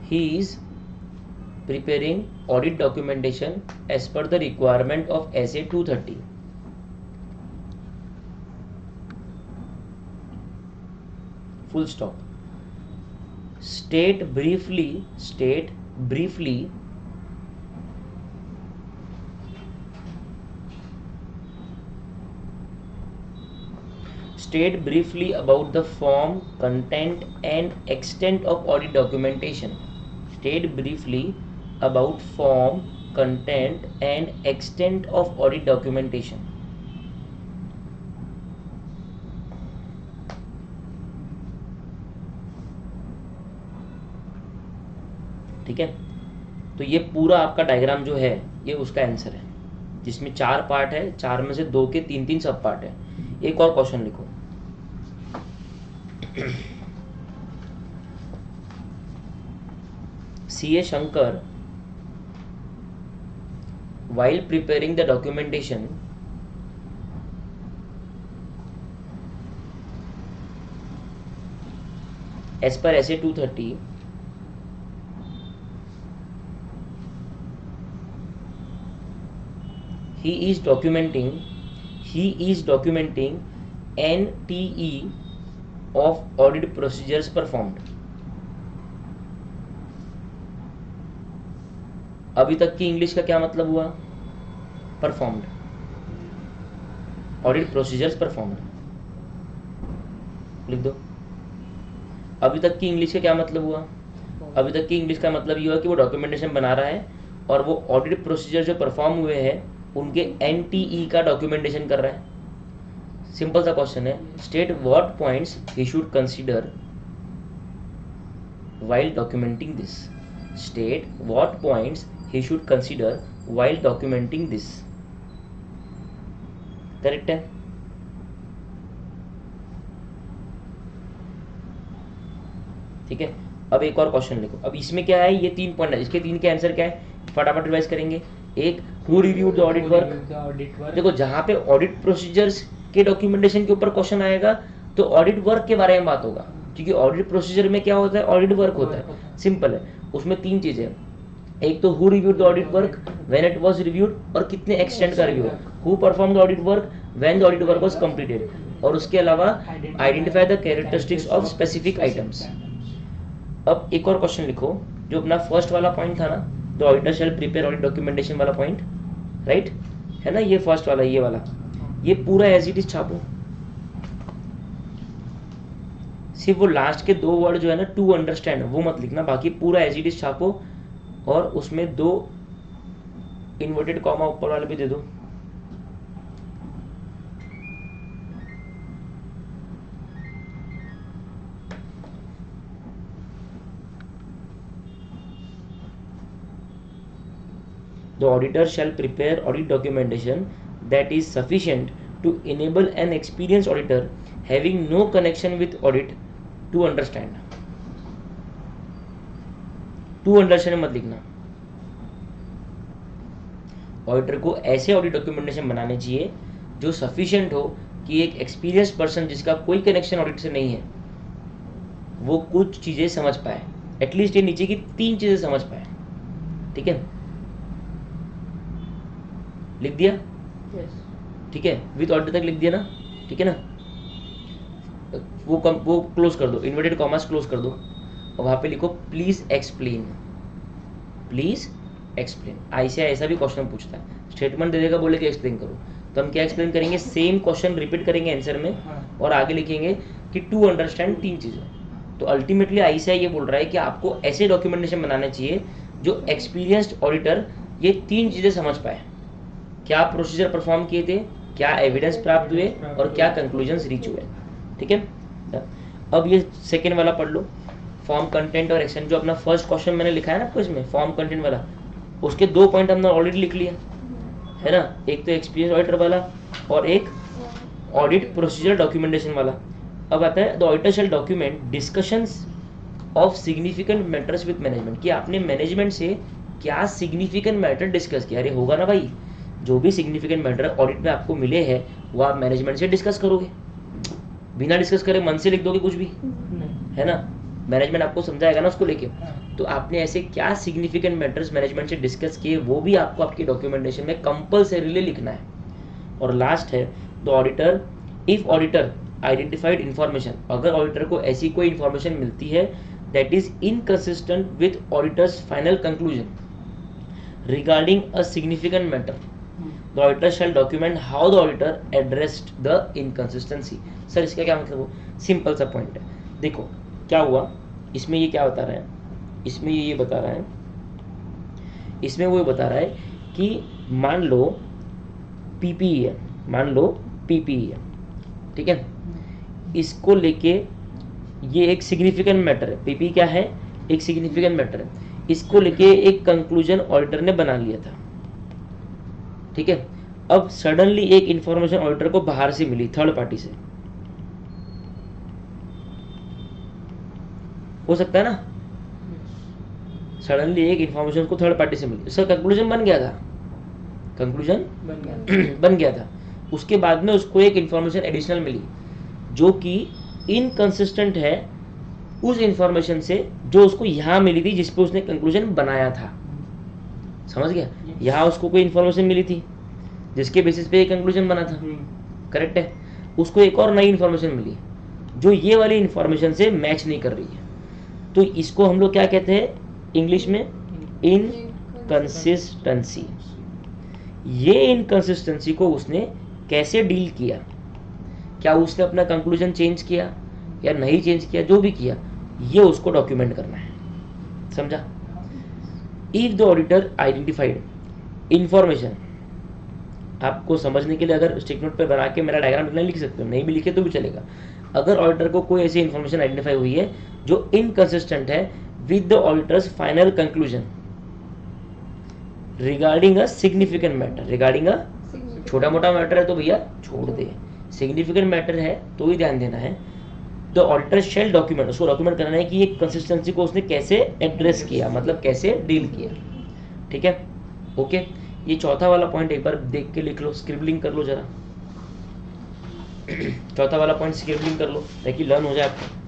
he is preparing audit documentation as per the requirement of SA 230. Full stop. State briefly about the form, content and extent of audit documentation. State briefly about form, content and extent of audit documentation. ठीक है, तो ये पूरा आपका diagram जो है ये उसका आंसर है, जिसमें 4 पार्ट है, 4 में से 2 के 3-3 सब पार्ट है। एक और क्वेश्चन लिखो, C.A. Shankar, while preparing the documentation, as per SA 230, he is documenting NTE of audit procedures performed. अभी तक की इंग्लिश का क्या मतलब हुआ? परफॉर्म्ड, ऑडिट प्रोसीजर्स परफॉर्म्ड, लिख दो। अभी तक की इंग्लिश का क्या मतलब हुआ? अभी तक की इंग्लिश का मतलब ये हुआ कि वो डॉक्यूमेंटेशन बना रहा है और वो ऑडिट प्रोसीजर जो परफॉर्म हुए हैं उनके NTE का डॉक्यूमेंटेशन कर रहा है। सिंपल सा क्वेश्चन है, state what points he should consider while documenting this. State what points he should consider while documenting this. Correct है? ठीक है, अब एक और क्वेश्चन लिखो। अब इसमें क्या है, ये 3 पॉइंट है, इसके 3 के आंसर क्या है, फटाफट रिवाइज करेंगे। एक, who reviewed the audit work. देखो जहां पे ऑडिट प्रोसीजर्स के डॉक्यूमेंटेशन के ऊपर क्वेश्चन आएगा तो ऑडिट वर्क के बारे में बात होगा, क्योंकि ऑडिट प्रोसीजर में क्या होता है, ऑडिट वर्क होता है। सिंपल है, उसमें 3 चीजें, एक तो who reviewed the audit work, when it was reviewed और कितने एक्सटेंड का रिव्यू है, who perform the audit work, when the audit work was completed, और उसके अलावा identify the characteristics of specific items. अब एक और क्वेश्चन लिखो, जो अपना फर्स्ट वाला पॉइंट था ना, the auditor shell prepare audit documentation वाला पॉइंट, राइट है ना, ये फर्स्ट वाला, ये वाला, ये पूरा एज इट इज छापो। सिर्फ वो लास्ट के 2 वर्ड जो है ना, टू अंडरस्टैंड, वो मत लिखना, बाकी पूरा एज इट इज छापो और उसमें 2 इन्वर्टेड कॉमा ऊपर वाले भी दे दो। The auditor shall prepare audit documentation that is sufficient to enable an experienced auditor having no connection with audit to understand. To understand मत लिखना, ऑडिटर को ऐसे ऑडिट डॉक्यूमेंटेशन बनाने चाहिए जो सफिशिएंट हो कि एक एक्सपीरियंस पर्सन जिसका कोई कनेक्शन ऑडिट से नहीं है वो कुछ चीजें समझ पाए, एटलीस्ट ये नीचे की 3 चीजें समझ पाए। ठीक है, लिख दिया? ठीक है, विद ऑडिटर तक लिख दिया ना, ठीक है ना, वो क्लोज कर दो, इन्वर्टेड कॉमास क्लोज कर दो और वहां पे लिखो please explain. Please explain. ICI ऐसा भी क्वेश्चन पूछता है, स्टेटमेंट दे देगा, बोले कि एक्सप्लेन करो, तो हम क्या एक्सप्लेन करेंगे, सेम क्वेश्चन रिपीट करेंगे आंसर में और आगे लिखेंगे कि टू अंडरस्टैंड 3 चीज़ें। तो अल्टीमेटली आईसीआई ये बोल रहा है कि आपको ऐसे डॉक्यूमेंटेशन बनाने चाहिए जो एक्सपीरियंस्ड ऑडिटर ये 3 चीज़ें समझ पाए, क्या प्रोसीजर परफॉर्म किए थे, क्या एविडेंस प्राप्त हुए और क्या कंक्लूजन्स रीच हुए। ठीक है, अब ये सेकेंड वाला पढ़ लो, फॉर्म कंटेंट और एक्सटेंट। जो अपना फर्स्ट क्वेश्चन मैंने लिखा है ना आपको इसमें फॉर्म कंटेंट वाला, उसके 2 पॉइंट हमने ऑलरेडी लिख लिया है ना, एक तो एक्सपीरियंस ऑडिटर वाला और एक ऑडिट प्रोसीजर डॉक्यूमेंटेशन वाला। अब आता है the auditor shell document discussions of significant matters with management, कि आपने मैनेजमेंट से क्या सिग्निफिकेंट मैटर डिस्कस किया। अरे होगा ना भाई, जो भी सिग्निफिकेंट मैटर ऑडिट में आपको मिले हैं वो आप मैनेजमेंट से डिस्कस करोगे, बिना डिस्कस करे मन से लिख दोगे कुछ भी, है ना, मैनेजमेंट आपको समझाएगा ना उसको लेके। तो आपने ऐसे क्या सिग्निफिकेंट मैटर्स मैनेजमेंट से डिस्कस किए वो भी आपको आपकी डॉक्यूमेंटेशन में कंपल्सरीली लिखना है। और लास्ट है the auditor, if auditor identified information, अगर ऑडिटर को ऐसी कोई इंफॉर्मेशन मिलती है that is inconsistent with auditors final conclusion regarding a significant matter, the auditor shell document how the auditor addressed the inconsistency. Sir इसका क्या मतलब हो, सिंपल सा पॉइंट है, देखो क्या हुआ इसमें, ये क्या बता रहा है इसमें, ये बता रहा है इसमें, वो बता रहा है कि मान लो पीपीई है, मान लो पीपीई है, ठीक है, इसको लेके ये एक सिग्निफिकेंट मैटर है, पीपीई क्या है, एक सिग्निफिकेंट मैटर है, इसको लेके एक कंक्लूजन ऑडिटर ने बना लिया था, ठीक है। अब सडनली एक इंफॉर्मेशन ऑडिटर को बाहर से मिली, थर्ड पार्टी से, हो सकता है ना, सडनली एक इंफॉर्मेशन उसको थर्ड पार्टी से मिली, उसका कंक्लूजन बन गया था, कंक्लूजन बन गया था, उसके बाद में उसको एक इंफॉर्मेशन एडिशनल मिली जो कि इनकंसिस्टेंट है उस इंफॉर्मेशन से जो उसको यहाँ मिली थी जिस पे उसने कंक्लूजन बनाया था, समझ गया। यहाँ उसको कोई इंफॉर्मेशन मिली थी जिसके बेसिस पे एक कंक्लूजन बना था, करेक्ट है, उसको एक और नई इंफॉर्मेशन मिली जो ये वाली इंफॉर्मेशन से मैच नहीं कर रही है, तो इसको हम लोग क्या कहते हैं इंग्लिश में, इनकंसिस्टेंसी। ये इनकंसिस्टेंसी को उसने कैसे डील किया, क्या उसने अपना कंक्लूजन चेंज किया या नहीं चेंज किया, जो भी किया ये उसको डॉक्यूमेंट करना है, समझा। If the auditor identified information, आपको समझने के लिए अगर स्टिक नोट पे बना के मेरा डायग्राम लिखना लिख सकते हो, नहीं भी लिखे तो भी चलेगा। अगर ऑडिटर को कोई ऐसी इंफॉर्मेशन आइडेंटिफाई हुई है जो इनकंसिस्टेंट है with the auditor's final conclusion regarding a significant matter, regarding a, छोटा मोटा मैटर है तो भैया छोड़ दे, सिग्निफिकेंट मैटर है तो ही ध्यान देना है। द ऑडिटर शेल डॉक्यूमेंट, उसको डॉक्यूमेंट करना है कि ये कंसिस्टेंसी को उसने कैसे एड्रेस किया, मतलब कैसे डील किया, ठीक है, ओके। ये चौथा वाला पॉइंट एक बार देख के लिख लो, स्क्रिबलिंग कर लो जरा चौथा वाला पॉइंट स्क्रिबलिंग कर लो ताकि लर्न हो जाए आपको।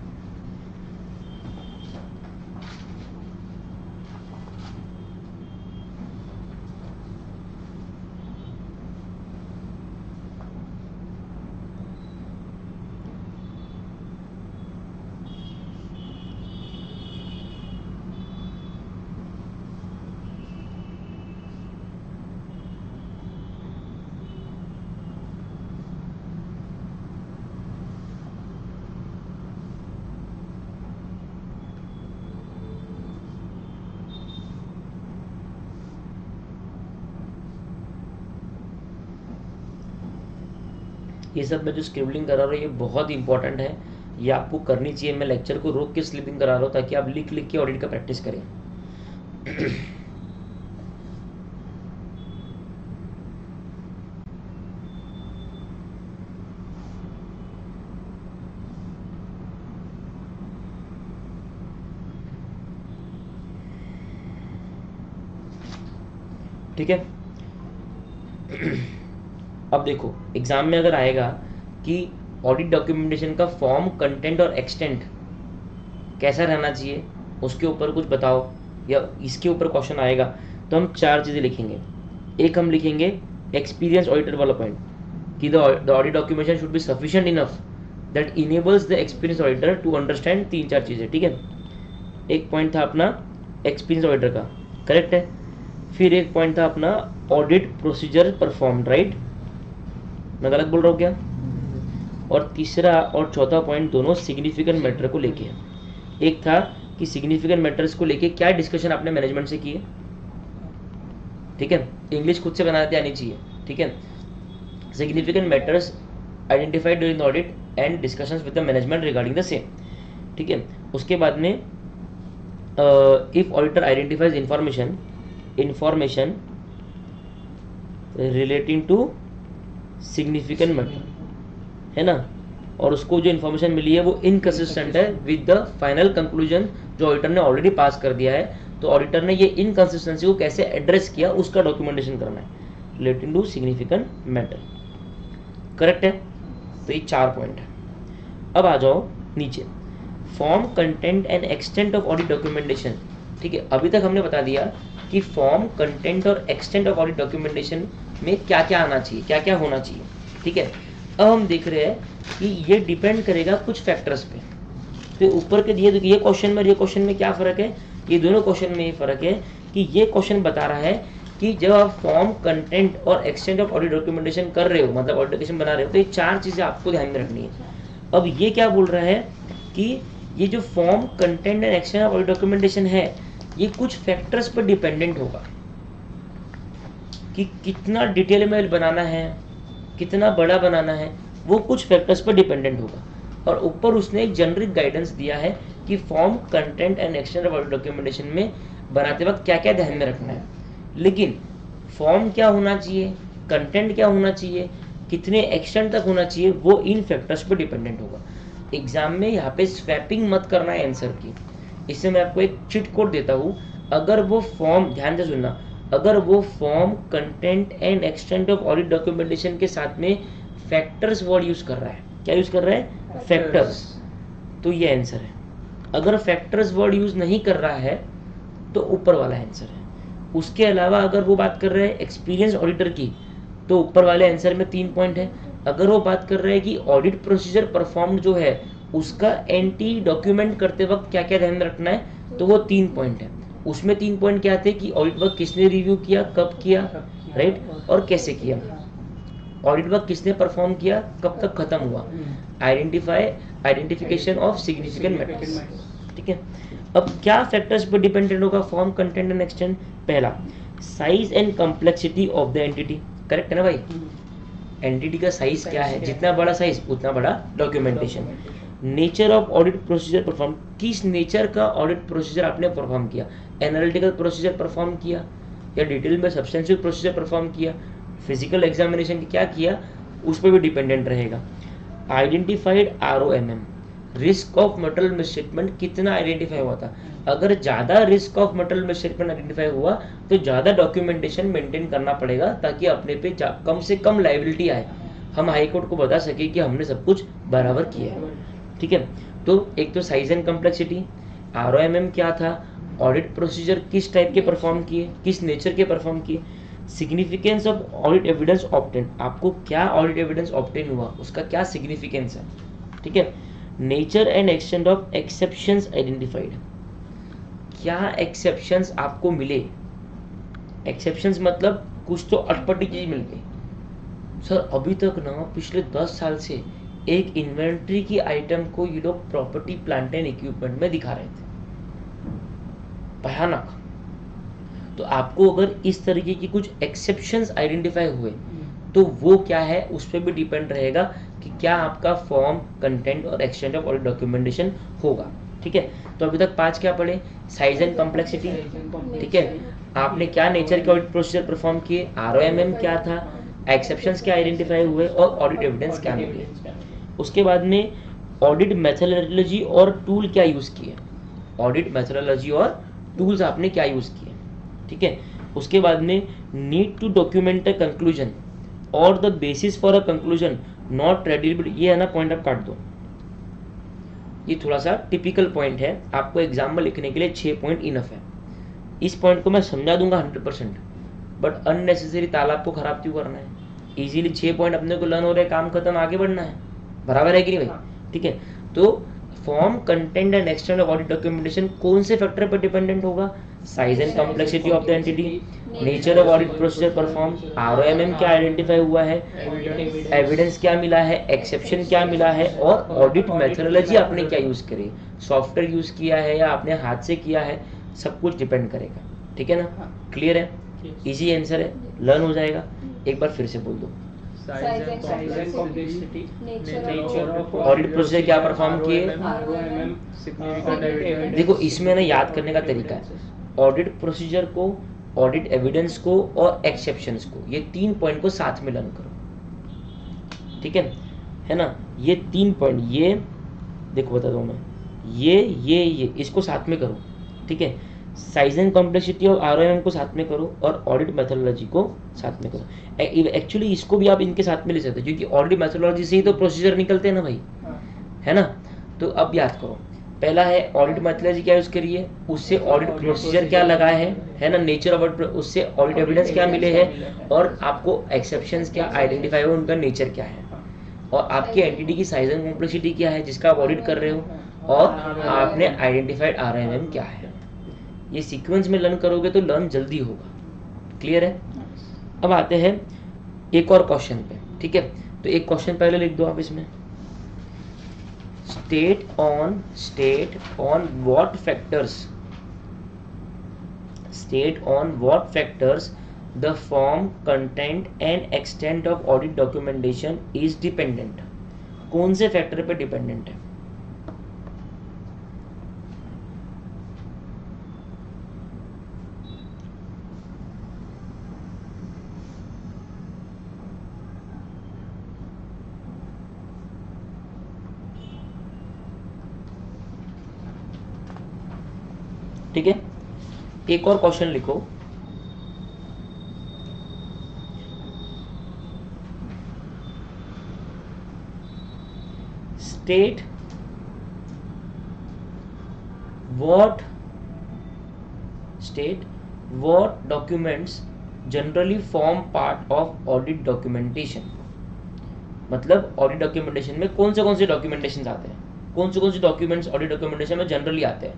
ये सब मैं जो स्क्रिबलिंग करा रहा हूँ ये बहुत इंपॉर्टेंट है, ये आपको करनी चाहिए। मैं लेक्चर को रोक के स्लिपिंग करा रहा हूँ ताकि आप लिख लिख के ऑडिट का प्रैक्टिस करें। ठीक है, अब देखो एग्जाम में अगर आएगा कि ऑडिट डॉक्यूमेंटेशन का फॉर्म, कंटेंट और एक्सटेंट कैसा रहना चाहिए उसके ऊपर कुछ बताओ, या इसके ऊपर क्वेश्चन आएगा तो हम 4 चीज़ें लिखेंगे। एक हम लिखेंगे एक्सपीरियंस ऑडिटर वाला पॉइंट कि the audit documentation should be sufficient enough that enables the experience auditor to understand 3-4 चीज़ें, ठीक है। एक पॉइंट था अपना एक्सपीरियंस ऑडिटर का करेक्ट है। फिर एक पॉइंट था अपना ऑडिट प्रोसीजर परफॉर्म्ड, राइट, मैं गलत बोल रहा हूँ क्या? और तीसरा और चौथा पॉइंट दोनों सिग्निफिकेंट मैटर को लेके है। एक था कि सिग्निफिकेंट मैटर्स को लेके क्या डिस्कशन आपने मैनेजमेंट से की है, ठीक है, इंग्लिश खुद से बनाते आनी चाहिए, ठीक है। Significant matters identified during the audit and discussions with the management regarding the same, ठीक है। उसके बाद में if auditor identifies information relating to significant matter, है ना, और उसको जो इन्फॉर्मेशन मिली है वो इनकंसिस्टेंट है विद द फाइनल कंक्लूजन जो ऑडिटर ने ऑलरेडी पास कर दिया है, तो ऑडिटर ने ये इनकंसिस्टेंसी को कैसे एड्रेस किया उसका डॉक्यूमेंटेशन करना है relating to significant matter, correct है। तो ये 4 पॉइंट है। अब आ जाओ नीचे, form, content and extent of audit documentation, ठीक है। अभी तक हमने बता दिया कि फॉर्म, कंटेंट और एक्सटेंट ऑफ ऑडिट डॉक्यूमेंटेशन में क्या क्या आना चाहिए, क्या क्या होना चाहिए, ठीक है। अब हम देख रहे हैं कि ये डिपेंड करेगा कुछ फैक्टर्स पे। तो ऊपर के दिए ये क्वेश्चन में और ये क्वेश्चन में क्या फ़र्क है, ये दोनों क्वेश्चन में ये फ़र्क है कि ये क्वेश्चन बता रहा है कि जब आप फॉर्म, कंटेंट और एक्सटेंट ऑफ ऑडिट डॉक्यूमेंटेशन कर रहे हो, मतलब ऑडिट डॉक्यूमेंटेशन बना रहे हो, तो ये 4 चीज़ें आपको ध्यान में रखनी है। अब ये क्या बोल रहा है कि ये जो form, content and extent of audit documentation है ये कुछ फैक्टर्स पर डिपेंडेंट होगा कि कितना डिटेल में बनाना है, कितना बड़ा बनाना है, वो कुछ फैक्टर्स पर डिपेंडेंट होगा। और ऊपर उसने एक जनरिक गाइडेंस दिया है कि form, content and extent of audit documentation में बनाते वक्त क्या क्या ध्यान में रखना है। लेकिन फॉर्म क्या होना चाहिए, कंटेंट क्या होना चाहिए, कितने एक्सटेंट तक होना चाहिए, वो इन फैक्टर्स पर डिपेंडेंट होगा। एग्जाम में यहाँ पे स्वैपिंग मत करना है आंसर की। इससे मैं आपको एक चिट कोड देता हूँ, अगर वो फॉर्म, ध्यान से सुनना, अगर वो form, content and extent of audit documentation के साथ में फैक्टर्स वर्ड यूज कर रहा है, क्या यूज कर रहा है, फैक्टर्स, तो ये आंसर है। अगर फैक्टर्स वर्ड यूज नहीं कर रहा है तो ऊपर वाला आंसर है। उसके अलावा अगर वो बात कर रहे हैं एक्सपीरियंस ऑडिटर की, तो ऊपर वाले आंसर में 3 पॉइंट है। अगर वो बात कर रहे हैं कि ऑडिट प्रोसीजर परफॉर्म्ड जो है उसका एंटी डॉक्यूमेंट करते वक्त क्या क्या ध्यान में रखना है, तो वो 3 पॉइंट है। उसमें 3 पॉइंट क्या थे कि ऑडिट वर्क किसने रिव्यू किया, कब किया, राइट, और कैसे किया, ऑडिट वर्क किसने परफॉर्म किया, कब तक खत्म हुआ, आइडेंटिफिकेशन ऑफ सिग्निफिकेंट मैटर्स, ठीक है। अब क्या फैक्टर्स पर डिपेंडेंट होगा फॉर्म, कंटेंट एंड एक्सटेंट? पहला, size and complexity of the entity, correct है ना भाई, एंटिटी का साइज क्या है, जितना बड़ा साइज उतना बड़ा documentation. Nature of audit procedure perform, किस नेचर का ऑडिट प्रोसीजर आपने परफॉर्म किया, एनालिटिकल प्रोसीजर परफॉर्म किया या डिटेल में सब्सटेंशियल प्रोसीजर परफॉर्म किया, फिजिकल एग्जामिनेशन क्या किया, उस पर भी डिपेंडेंट रहेगा। Identified ROMM, risk of material misstatement कितना आइडेंटिफाई हुआ था। अगर ज़्यादा risk of material misstatement identify हुआ तो ज़्यादा डॉक्यूमेंटेशन मेंटेन करना पड़ेगा ताकि अपने पे कम से कम लाइबिलिटी आए, हम हाई कोर्ट को बता सके कि हमने सब कुछ बराबर किया है, ठीक है। तो एक तो साइज एंड कम्प्लेक्सिटी, ROMM क्या था, ऑडिट प्रोसीजर किस टाइप के परफॉर्म किए, किस नेचर के परफॉर्म किए, significance of audit evidence obtain, आपको क्या ऑडिट एविडेंस ऑब्टेन हुआ, उसका क्या सिग्निफिकेंस है, ठीक है। Nature and extent of exceptions identified, क्या एक्सेप्शंस आपको मिले, एक्सेप्शंस मतलब कुछ तो अटपटी चीज मिल गई। सर अभी तक ना पिछले 10 साल से एक इन्वेंट्री की आइटम को ये लोग प्रॉपर्टी, प्लांट एंड इक्विपमेंट में दिखा रहे थे, भयानक। तो आपको अगर इस तरीके की कुछ एक्सेप्शंस आइडेंटिफाई हुए तो वो क्या है उस पर भी डिपेंड रहेगा कि क्या आपका फॉर्म, कंटेंट और एक्सटेंट ऑफ ऑडिट डॉक्यूमेंटेशन होगा, ठीक है। तो अभी तक 5 क्या पढ़े, साइज एंड कॉम्प्लेक्सिटी, ठीक है, आपने क्या नेचर के ऑडिट प्रोसीजर परफॉर्म किए, ROMM क्या था, एक्सेप्शंस क्या आइडेंटिफाई हुए और ऑडिट एविडेंस क्या मिले। उसके बाद में ऑडिट मेथोडोलॉजी और टूल क्या यूज़ किए, ऑडिट मेथोडोलॉजी और टूल्स आपने क्या यूज़ किए, ठीक है। उसके बाद में need to document a conclusion और the basis for a conclusion not readable, ये है ना पॉइंट आप काट दो, ये थोड़ा सा टिपिकल पॉइंट है, आपको एग्जाम में लिखने के लिए 6 पॉइंट इनफ है। इस पॉइंट को मैं समझा दूंगा 100%, बट अननेसेसरी तालाब को खराब क्यों करना है, इजीली 6 पॉइंट अपने को लर्न हो रहे, काम खत्म, आगे बढ़ना है, बराबर है कि नहीं भाई, ठीक है। तो form, content and extent of audit documentation कौन से फैक्टर पर डिपेंडेंट होगा, size and complexity of the entity, nature of audit procedure perform, ROMM क्या आइडेंटिफाई हुआ है, एविडेंस क्या मिला है, एक्सेप्शन क्या मिला है, और ऑडिट मेथोडोलॉजी आपने क्या यूज करी, सॉफ्टवेयर यूज किया है या आपने हाथ से किया है, सब कुछ डिपेंड करेगा। ठीक है ना, क्लियर है, इजी आंसर है, लर्न हो जाएगा। एक बार फिर से बोल दो, ऑडिट प्रोसीजर क्या परफॉर्म किए। देखो इसमें ना याद करने का तरीका है, ऑडिट प्रोसीजर को, ऑडिट एविडेंस को और एक्सेप्शंस को, ये 3 पॉइंट को साथ में लर्न करो। ठीक है ना, ये 3 पॉइंट, ये देखो बता दो मैं, ये इसको साथ में करो। ठीक है, साइज एंड कॉम्प्लेक्सिटी और ROMM को साथ में करो और ऑडिट मेथोडोलॉजी को साथ में करो। एक्चुअली इसको भी आप इनके साथ में ले सकते हो, क्योंकि ऑडिट मेथोडोलॉजी से ही तो प्रोसीजर निकलते हैं ना भाई, है ना। तो अब याद करो, पहला है ऑडिट मेथोडोलॉजी क्या यूज करी है, उससे ऑडिट प्रोसीजर क्या लगा है ना, नेचर ऑफ ऑडिट, उससे ऑडिट एविडेंस क्या मिले हैं, और आपको एक्सेप्शंस क्या आइडेंटिफाई हुए, उनका नेचर क्या है, और आपकी एंटिटी की साइज एंड कॉम्प्लेक्सिटी क्या है जिसका आप ऑडिट कर रहे हो, और आपने आइडेंटिफाइड ROMM क्या है। ये सीक्वेंस में लर्न करोगे तो लर्न जल्दी होगा। क्लियर है। अब आते हैं एक और क्वेश्चन पे। ठीक है, तो एक क्वेश्चन पहले लिख दो आप इसमें, state on what factors the form, content and extent of audit documentation is dependent. कौन से फैक्टर पे डिपेंडेंट है। ठीक है, एक और क्वेश्चन लिखो, state what documents generally form part of audit documentation। मतलब ऑडिट डॉक्यूमेंटेशन में कौन से डॉक्यूमेंटेशन आते हैं, कौन से डॉक्यूमेंट्स ऑडिट डॉक्यूमेंटेशन में जनरली आते हैं।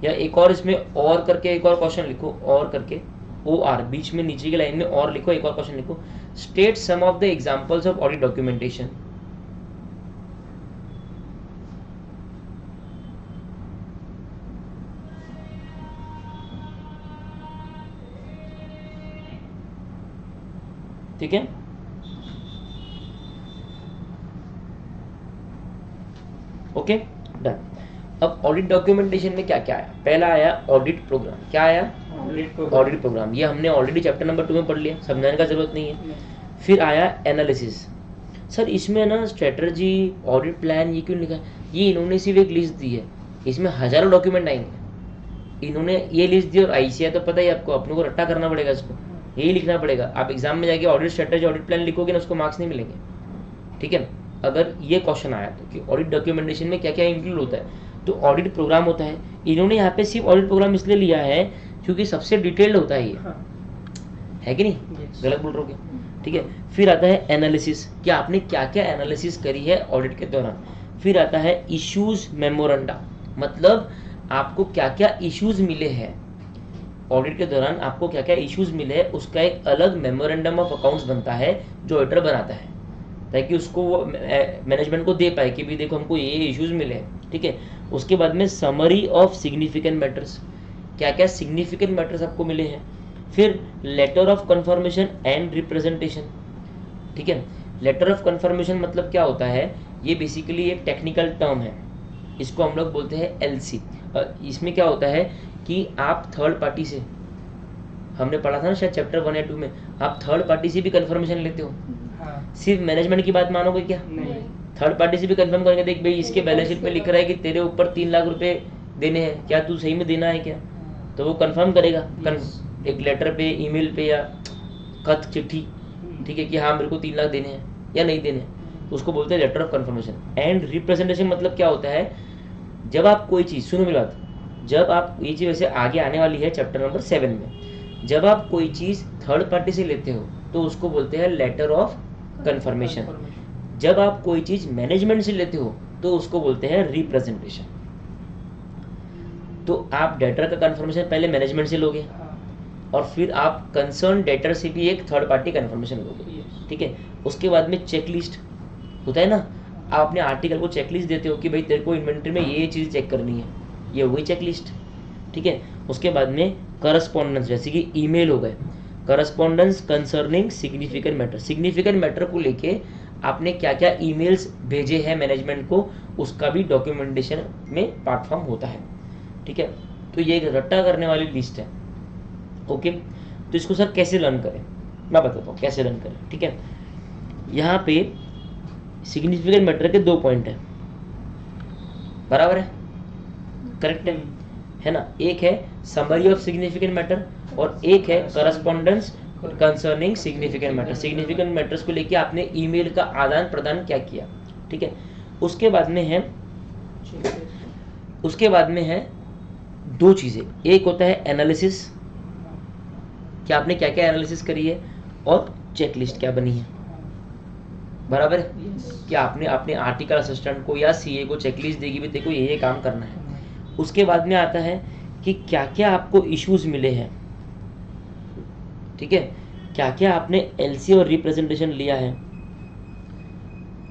या एक और इसमें और करके एक और क्वेश्चन लिखो, और करके OR बीच में नीचे की लाइन में और लिखो, एक और क्वेश्चन लिखो, state some of the examples of audit documentation. ठीक है, ओके डन। अब ऑडिट डॉक्यूमेंटेशन में क्या क्या आया, पहला आया ऑडिट प्रोग्राम। क्या आया, ऑडिट प्रोग्राम, ये हमने ऑलरेडी चैप्टर नंबर 2 में पढ़ लिया, समझाने का जरूरत नहीं है। फिर आया एनालिसिस। सर इसमें ना स्ट्रेटजी, ऑडिट प्लान, ये क्यों लिखा है, ये इन्होंने सिर्फ एक लिस्ट दी है, इसमें हजारों डॉक्यूमेंट आएंगे। इन्होंने ये लिस्ट दी और ICI तो पता ही आपको, अपने को रट्टा करना पड़ेगा, इसको यही लिखना पड़ेगा। आप एग्जाम में जाके ऑडिट स्ट्रेटजी, ऑडिट प्लान लिखोगे ना, उसको मार्क्स नहीं मिलेंगे। ठीक है, अगर ये क्वेश्चन आया तो कि ऑडिट डॉक्यूमेंटेशन में क्या क्या इंक्लूड होता है, तो ऑडिट प्रोग्राम होता है। इन्होंने यहाँ पे सिर्फ ऑडिट प्रोग्राम इसलिए लिया है क्योंकि सबसे डिटेल्ड होता है ये, है कि नहीं, गलत बोल रहे हो। ठीक है, फिर आता है एनालिसिस, कि आपने क्या क्या एनालिसिस करी है ऑडिट के दौरान। फिर आता है इश्यूज मेमोरेंडा, मतलब आपको क्या क्या इश्यूज मिले हैं ऑडिट के दौरान, आपको क्या क्या इश्यूज मिले हैं, उसका एक अलग मेमोरेंडम ऑफ अकाउंट्स बनता है जो ऑडिटर बनाता है, ताकि उसको वो मैनेजमेंट को दे पाए कि भी देखो हमको ये इश्यूज मिले हैं। ठीक है, उसके बाद में समरी ऑफ सिग्निफिकेंट मैटर्स, क्या क्या सिग्निफिकेंट मैटर्स आपको मिले हैं। फिर letter of confirmation and representation. ठीक है, लेटर ऑफ कंफर्मेशन मतलब क्या होता है, ये बेसिकली एक टेक्निकल टर्म है, इसको हम लोग बोलते हैं LC। इसमें क्या होता है कि आप थर्ड पार्टी से, हमने पढ़ा था ना शायद चैप्टर 1 या 2 में, आप थर्ड पार्टी से भी कंफर्मेशन लेते हो। सिर्फ मैनेजमेंट की बात मानोगे क्या, नहीं, थर्ड पार्टी से भी कंफर्म करेंगे, देख भाई इसके बैलेंस शीट में लिख रहा है कि तेरे ऊपर 3 लाख रुपए देने हैं, क्या तू सही में देना है क्या, तो वो कंफर्म करेगा एक लेटर पे, ईमेल पे या खत चिट्ठी, ठीक है, कि हाँ मेरे को 3 लाख देने हैं या नहीं देने हैं, तो उसको बोलते हैं letter of confirmation. And representation मतलब क्या होता है, जब आप कोई चीज़, सुनो मेरी बात, जब आप ये चीज़ वैसे आगे आने वाली है चैप्टर नंबर 7 में, जब आप कोई चीज़ थर्ड पार्टी से लेते हो तो उसको बोलते हैं लेटर ऑफ कंफर्मेशन। जब आप कोई चीज़ मैनेजमेंट से लेते हो तो उसको बोलते हैं रिप्रेजेंटेशन। तो आप डेटर का कंफर्मेशन पहले मैनेजमेंट से लोगे और फिर आप कंसर्न डेटर से भी एक थर्ड पार्टी कंफर्मेशन लोगे, ठीक है। उसके बाद में चेकलिस्ट होता है ना, आप अपने आर्टिकल को चेकलिस्ट देते हो कि भाई तेरे को इन्वेंट्री में ये चीज़ चेक करनी है, ये हो गई चेकलिस्ट, ठीक है। उसके बाद में करस्पॉन्डेंस, जैसे कि ईमेल हो गए, correspondence concerning significant matter, significant matter को लेके आपने क्या क्या ईमेल्स भेजे हैं मैनेजमेंट को, उसका भी डॉक्यूमेंटेशन में पार्ट फॉर्म होता है, ठीक है। तो ये एक रट्टा करने वाली लिस्ट है, ओके। तो इसको सर कैसे लर्न करें, मैं बताता हूँ कैसे लर्न करें, ठीक है। यहाँ पे सिग्निफिकेंट मैटर के 2 पॉइंट है, बराबर है, करेक्ट है ना। एक है समरी ऑफ सिग्निफिकेंट मैटर और एक है correspondence concerning significant matter. Significant matters को लेके आपने ईमेल का आदान प्रदान क्या किया, ठीक है। उसके बाद में है 2 चीज़ें, एक होता है एनालिसिस, कि आपने क्या क्या एनालिसिस करी है, और चेकलिस्ट क्या बनी है, बराबर है। कि आपने अपने आर्टिकल असिस्टेंट को या सीए को चेकलिस्ट देगी भी, देखो ये काम करना है। उसके बाद में आता है कि क्या क्या आपको इश्यूज मिले हैं, ठीक है, क्या क्या आपने एलसी और रिप्रेजेंटेशन लिया है,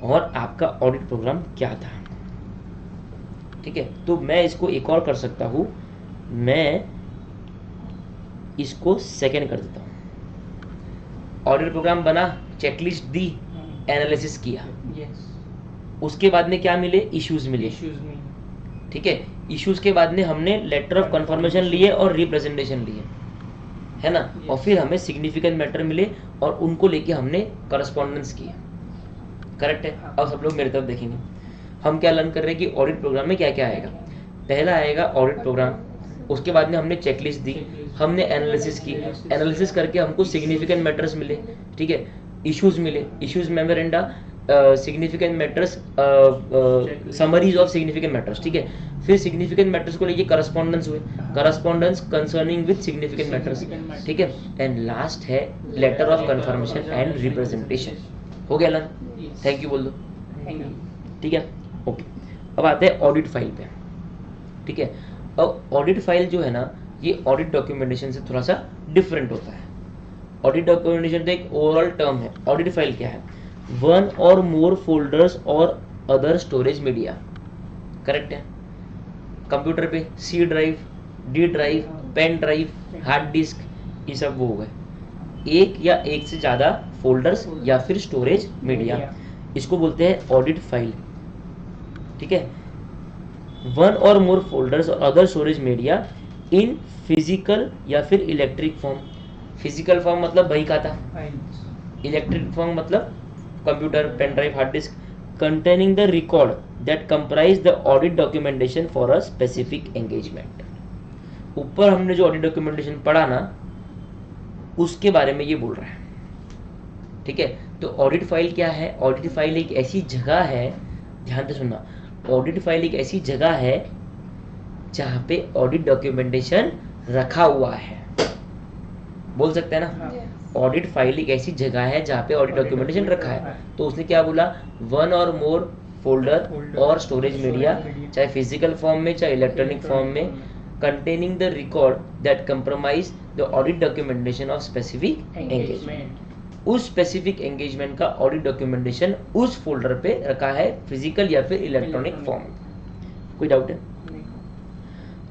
और आपका ऑडिट प्रोग्राम क्या था, ठीक है। तो मैं इसको एक और कर सकता हूँ, मैं इसको सेकंड कर देता हूँ। ऑडिट प्रोग्राम बना, चेकलिस्ट दी, एनालिसिस किया, उसके बाद में क्या मिले, इश्यूज मिले, ठीक है। इश्यूज के बाद में हमने लेटर ऑफ कंफर्मेशन लिए और रिप्रेजेंटेशन लिए, है ना, और फिर हमें सिग्निफिकेंट मैटर मिले और उनको लेके हमने करस्पॉन्डेंस किया, करेक्ट है। अब सब लोग मेरी तरफ देखेंगे, हम क्या लर्न कर रहे हैं कि ऑडिट प्रोग्राम में क्या क्या आएगा। पहला आएगा ऑडिट प्रोग्राम, उसके बाद में हमने चेकलिस्ट दी, हमने एनालिसिस की, एनालिसिस करके हमको सिग्निफिकेंट मैटर्स मिले, ठीक है, इश्यूज मिले, issues memoranda, significant matters, summaries of significant matters, ठीक है। फिर सिग्निफिकेंट मैटर्स को लेके करस्पॉन्डेंस हुए, correspondence concerning with significant matters, ठीक है। एंड लास्ट है letter of confirmation and representation. हो गया लर्न, थैंक यू बोल दो, ठीक है, ओके। अब आते हैं ऑडिट फाइल पे, ठीक है। अब ऑडिट फाइल जो है ना, ये ऑडिट डॉक्यूमेंटेशन से थोड़ा सा डिफरेंट होता है। ऑडिट डॉक्यूमेंटेशन तो एक ओवरऑल टर्म है, ऑडिट फाइल क्या है, 1 or more folders or other storage media, correct है। कंप्यूटर पे C drive, D drive, pen drive, hard disk, ये सब वो हो गए, एक या एक से ज़्यादा फोल्डर्स या फिर स्टोरेज मीडिया, इसको बोलते हैं ऑडिट फाइल, ठीक है। 1 or more folders or other storage media in physical या फिर इलेक्ट्रिक फॉर्म। फिजिकल फॉर्म मतलब बही खाता, इलेक्ट्रिक फॉर्म मतलब computer, pen drive, hard disk, containing the record that comprise the audit documentation for a specific engagement। ऊपर हमने जो audit documentation पढ़ा ना, उसके बारे में ये बोल रहा है, ठीक है। तो ऑडिट फाइल क्या है, ऑडिट फाइल एक ऐसी जगह है, ध्यान से सुनना, ऑडिट फाइल एक ऐसी जगह है जहाँ पे ऑडिट डॉक्यूमेंटेशन रखा हुआ है, बोल सकते हैं ना। ऑडिट फाइल एक ऐसी जगह है जहाँ पे ऑडिट डॉक्यूमेंटेशन रखा है। तो उसने क्या बोला, 1 और मोर फोल्डर और स्टोरेज मीडिया, चाहे फिजिकल फॉर्म में चाहे इलेक्ट्रॉनिक फॉर्म में, containing the record that compromise the audit documentation of specific engagement. उस स्पेसिफिक एंगेजमेंट का ऑडिट डॉक्यूमेंटेशन उस फोल्डर पे रखा है, फिजिकल या फिर इलेक्ट्रॉनिक फॉर्म। कोई डाउट है?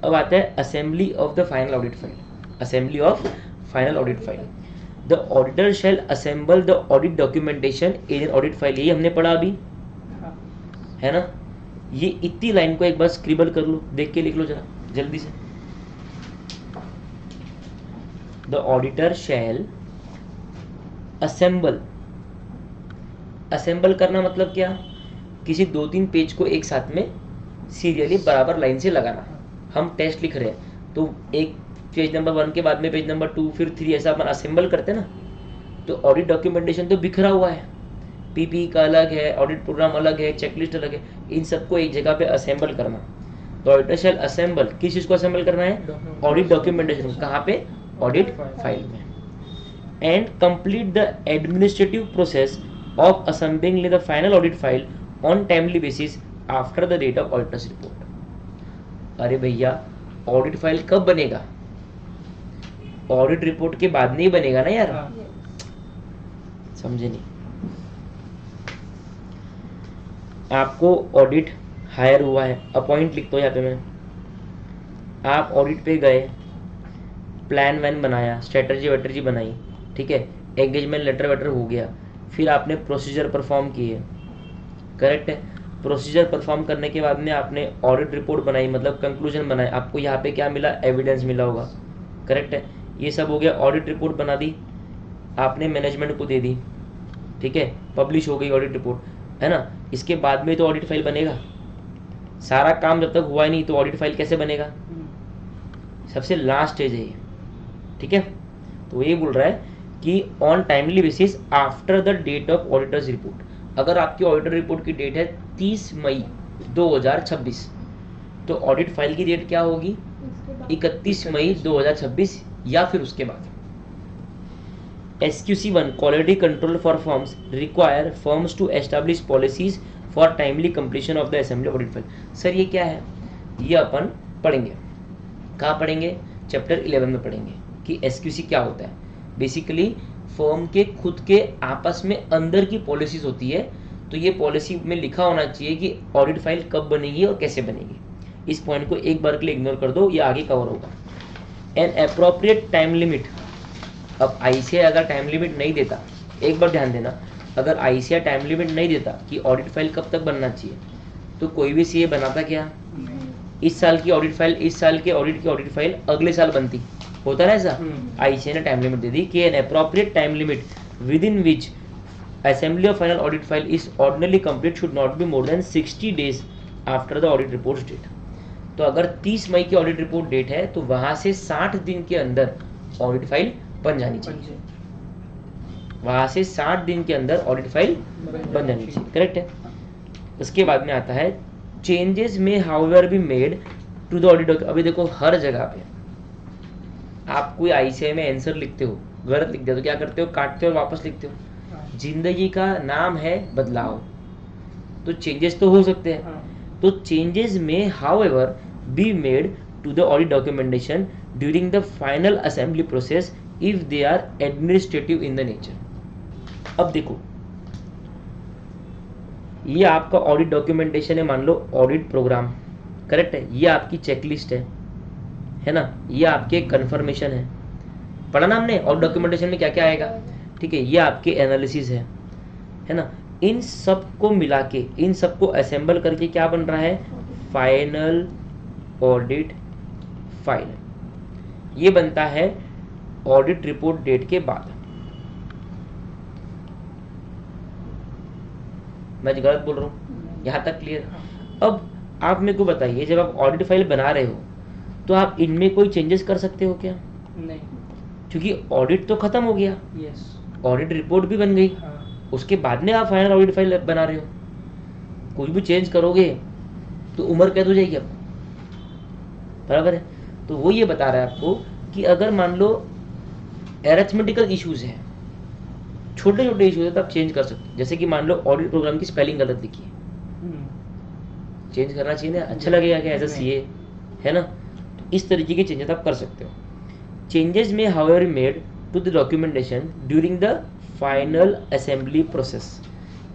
अब आता है assembly of the final audit file. Assembly of final audit file, the auditor shell assemble the audit documentation in an audit file. ये हमने पढ़ा अभी, है ना। ये इतनी लाइन को एक बार स्क्रिबल कर लो, देख के लिख लो जरा जल्दी से। The auditor shell assemble, assemble करना मतलब क्या, किसी 2-3 पेज को एक साथ में सीरियली बराबर लाइन से लगाना। हम टेस्ट लिख रहे हैं तो एक पेज नंबर 1 के बाद में पेज नंबर 2 फिर 3 ऐसा अपन असेंबल करते हैं ना। तो ऑडिट डॉक्यूमेंटेशन तो बिखरा हुआ है, पीपी का अलग है, ऑडिट प्रोग्राम अलग है, चेकलिस्ट अलग है, इन सबको एक जगह पे असेंबल करना। तो ऑडिटर शैल असेंबल, किस चीज़ को असेंबल करना है, ऑडिट डॉक्यूमेंटेशन। कहाँ पे, ऑडिट फाइल में। And complete the administrative process of assembling the final audit file on timely basis after the date of auditor's report. अरे भैया, ऑडिट फाइल कब बनेगा? ऑडिट रिपोर्ट के बाद नहीं बनेगा ना यार, समझे नहीं? आपको ऑडिट हायर हुआ है, अपॉइंट लिखता हूँ यहाँ पे मैं, आप ऑडिट पे गए, प्लान वैन बनाया, स्ट्रेटजी वेटर्जी बनाई, ठीक है, एंगेजमेंट लेटर वेटर हो गया, फिर आपने प्रोसीजर परफॉर्म किए, करेक्ट है। प्रोसीजर परफॉर्म करने के बाद में आपने ऑडिट रिपोर्ट बनाई, मतलब कंक्लूजन बनाए, आपको यहाँ पे क्या मिला? एविडेंस मिला होगा, करेक्ट है। ये सब हो गया, ऑडिट रिपोर्ट बना दी आपने, मैनेजमेंट को दे दी, ठीक है, पब्लिश हो गई ऑडिट रिपोर्ट, है ना। इसके बाद में तो ऑडिट फाइल बनेगा, सारा काम जब तक हुआ ही नहीं तो ऑडिट फाइल कैसे बनेगा? सबसे लास्ट स्टेज है ये, ठीक है। तो ये बोल रहा है कि on timely basis after the date of auditor's report, अगर आपकी ऑडिटर रिपोर्ट की डेट है 30 मई 2026, तो ऑडिट फाइल की डेट क्या होगी? 31 मई 2026 या फिर उसके बाद। SQC1 quality control for firms require firms to establish policies for timely completion of the assembly audit file. Sir ये क्या है? ये अपन पढ़ेंगे, कहाँ पढ़ेंगे? चैप्टर 11 में पढ़ेंगे कि SQC क्या होता है। बेसिकली फर्म के खुद के आपस में अंदर की पॉलिसीज होती है, तो ये पॉलिसी में लिखा होना चाहिए कि ऑडिट फाइल कब बनेगी और कैसे बनेगी। इस पॉइंट को एक बार के लिए इग्नोर कर दो, ये आगे कवर होगा। एन अप्रोप्रिएट टाइम लिमिट, अब ICAI अगर टाइम लिमिट नहीं देता, एक बार ध्यान देना, अगर ICAI टाइम लिमिट नहीं देता कि ऑडिट फाइल कब तक बनना चाहिए, तो कोई भी CA बनाता क्या? इस साल की ऑडिट फाइल, इस साल के ऑडिट की ऑडिट फाइल अगले साल बनती, होता ना ऐसा। ICAI ने टाइम लिमिट दे दी कि an appropriate time limit within which assembly of final audit file is ordinarily complete should not be more than 60 days after the audit report date. तो अगर 30 मई की ऑडिट रिपोर्ट डेट है तो वहां से 60 दिन के अंदर ऑडिट फाइल बन जानी चाहिए, वहां से 60 दिन के अंदर ऑडिट फाइल बन जानी चाहिए, करेक्ट है। उसके बाद में आता है चेंजेस में however be made to the audit document. अभी देखो हर जगह पे आप कोई ICAI में आंसर लिखते हो, गलत लिख दिया तो क्या करते हो? काटते हो और वापस लिखते हो। जिंदगी का नाम है बदलाव, तो चेंजेस तो हो सकते हैं। तो चेंजेस में however be made to the audit documentation during the final assembly process if they are administrative in the nature. अब देखो ये आपका ऑडिट डॉक्यूमेंटेशन है, मान लो ऑडिट प्रोग्राम, करेक्ट है, ये आपकी चेकलिस्ट है ना, ये आपके कंफर्मेशन है, पढ़ा ना हमने ऑडिट डॉक्यूमेंटेशन में क्या क्या आएगा, ठीक है, ये आपके एनालिसिस है ना। इन सब को मिला के, इन सब को असेंबल करके क्या बन रहा है? Final audit file. ये बनता है ऑडिट रिपोर्ट डेट के बाद। मैं गलत बोल रहा हूँ? यहाँ तक क्लियर? अब आप मेरे को बताइए, जब आप ऑडिट फाइल बना रहे हो तो आप इनमें कोई चेंजेस कर सकते हो क्या? नहीं, क्योंकि ऑडिट तो खत्म हो गया, यस, ऑडिट रिपोर्ट भी बन गई, उसके बाद में आप फाइनल ऑडिट फाइल बना रहे हो, कुछ भी चेंज करोगे तो उम्र कैद हो जाएगी आपको, बराबर है। तो वो ये बता रहा है आपको कि अगर मान लो एरिथमेटिकल इश्यूज है, छोटे छोटे इश्यूज है, तो आप चेंज कर सकते हो। जैसे कि मान लो ऑडिट प्रोग्राम की स्पेलिंग गलत लिखी है, चेंज करना चाहिए ना, अच्छा लगेगा क्या एज अ CA, है ना। तो इस तरीके के चेंजेस आप कर सकते हो। चेंजेस में however made to the documentation during the final assembly process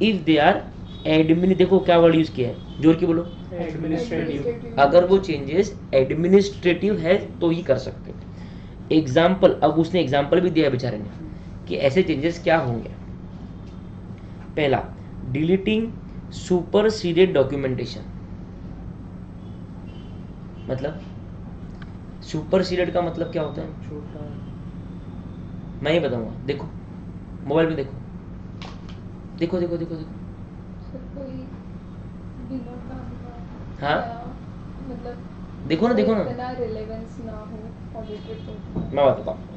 if they are देखो क्या वर्ड यूज किया है, जोर की बोलो, एडमिनिस्ट्रेटिव। अगर वो चेंजेस एडमिनिस्ट्रेटिव है तो ही कर सकते हो। एग्जाम्पल, अब उसने एग्जाम्पल भी दिया है बेचारे ने कि ऐसे चेंजेस क्या होंगे। पहला, डिलीटिंग सुपरसीडेड डॉक्यूमेंटेशन। मतलब सुपरसीडेड का मतलब क्या होता है? छोटा, मैं ही बताऊंगा, देखो मोबाइल में देखो, देखो देखो देखो देखो, कोई बिना काम का हाँ? या मतलब देखो ना, देखो ना, इतना रिलेवेंस ना हो ऑडिट रिपोर्ट। मैं बताता हूँ।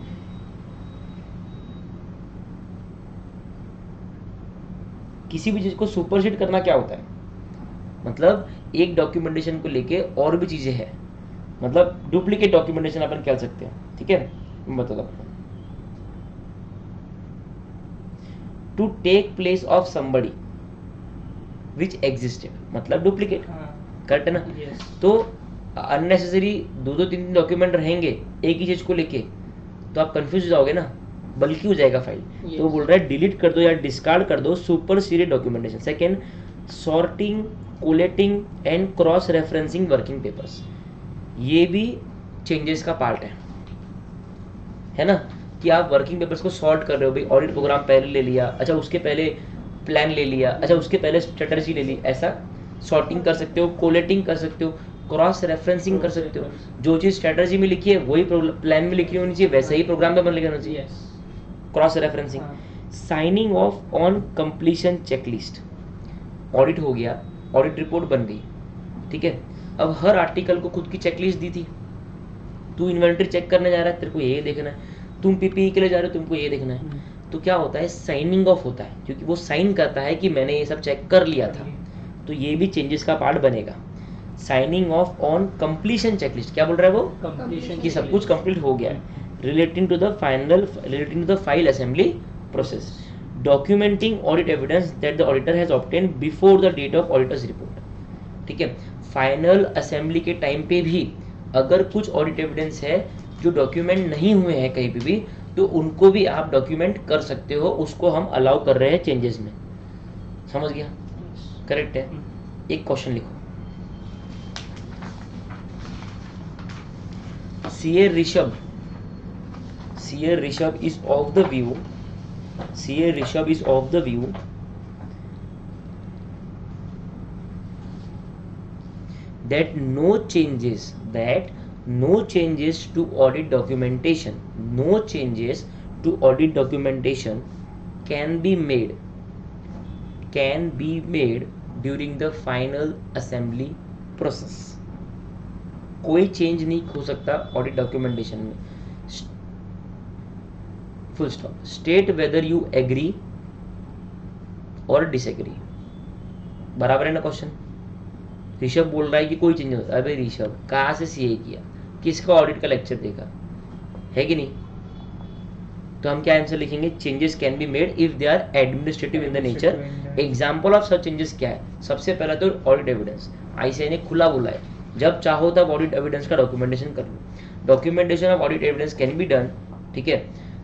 किसी भी चीज को सुपरसीड करना क्या होता है? मतलब एक डॉक्यूमेंटेशन को लेके और भी चीजें हैं, मतलब डुप्लीकेट डॉक्यूमेंटेशन अपन कह सकते हैं, ठीक है। मैं बताता हूँ, to take place of somebody which existed, मतलब डुप्लीकेट, करेक्ट है ना। यस, तो अननेसेसरी दो दो तीन तीन डॉक्यूमेंट रहेंगे एक ही चीज़ को लेके तो आप कंफ्यूज हो जाओगे ना, बल्कि हो जाएगा फाइल। तो वो बोल रहा है डिलीट कर दो या डिस्कार्ड कर दो super serious documentation. Second, sorting, collating and cross referencing working papers, ये भी चेंजेस का पार्ट है ना, कि आप वर्किंग पेपर्स को सॉर्ट कर रहे हो। भाई ऑडिट प्रोग्राम पहले ले लिया, अच्छा उसके पहले प्लान ले लिया, अच्छा उसके पहले स्ट्रेटजी ले ली, ऐसा सॉर्टिंग कर सकते हो, कोलेटिंग कर सकते हो, क्रॉस रेफरेंसिंग कर सकते हो। जो चीज़ स्ट्रेटजी में लिखी है वही प्लान में लिखी होनी चाहिए, वैसे ही प्रोग्राम में बन लिखना चाहिए। Cross referencing, signing off on completion checklist, audit हो गया, ऑडिट रिपोर्ट बन गई, ठीक है। अब हर आर्टिकल को खुद की चेकलिस्ट दी थी, तू इन्वेंटरी चेक करने जा रहा है, तेरे को ये देखना है, तुम पीपीई के लिए जा रहे हो, तुमको ये देखना है। तो क्या होता है, साइनिंग ऑफ होता है, क्योंकि वो साइन करता है कि मैंने ये सब चेक कर लिया था। तो ये भी चेंजेस का पार्ट बनेगा। Signing off on completion checklist, क्या बोल रहा है वो, कंप्लीशन कि सब कुछ कंप्लीट हो गया है। Relating to the file assembly process, documenting audit evidence that the auditor has obtain before the date of auditor's report, ठीक है। फाइनल असेंबली के टाइम पे भी अगर कुछ ऑडिट एविडेंस है जो डॉक्यूमेंट नहीं हुए हैं कहीं पे भी, तो उनको भी आप डॉक्यूमेंट कर सकते हो, उसको हम अलाउ कर रहे हैं चेंजेस में। समझ गया, करेक्ट है। एक क्वेश्चन लिखो, CA Rishabh is of the view that no changes to audit documentation can be made during the final assembly process। कोई चेंज नहीं हो सकता ऑडिट डॉक्यूमेंटेशन में, full stop. State whether you agree or disagree, बराबर है ना question. Rishabh बोल रहा है कि कोई चेंज नहीं होता। अबे ऋषभ, कहाँ से सीए किया, किसका ऑडिट का लेक्चर देखा है कि नहीं? तो हम क्या आंसर लिखेंगे, changes can be made if they are administrative in the nature. Example of such changes क्या है, सबसे पहला तो ऑडिट एविडेंस। आईसीआई ने खुला बोला है, जब चाहो तब ऑडिट एविडेंस का डॉक्यूमेंटेशन कर लो। Documentation of audit evidence can be done, ठीक है,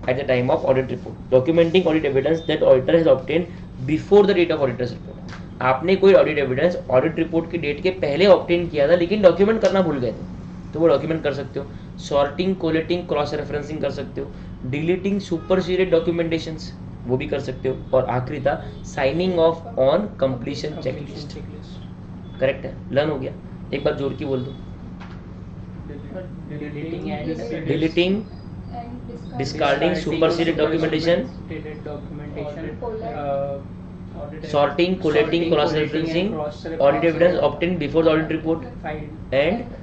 at the time of audit report. Documenting audit evidence that auditor has obtain before the date of auditor's report. आपने कोई ऑडिट एविडेंस ऑडिट रिपोर्ट की date के पहले obtain किया था लेकिन डॉक्यूमेंट करना भूल गए थे, तो वो डॉक्यूमेंट कर सकते हो। सॉर्टिंग, कोलेटिंग, क्रॉस रेफरेंसिंग कर सकते हो। डिलीटिंग सुपरसीडेड डॉक्यूमेंटेशंस, वो भी कर सकते हो। और आखिरी था signing off on completion checklist. Correct है, लर्न हो गया। एक बार जोर की बोल दो, deleting, discarding superseded documentation, sorting, collating, cross referencing, audit evidence obtained before the audit report and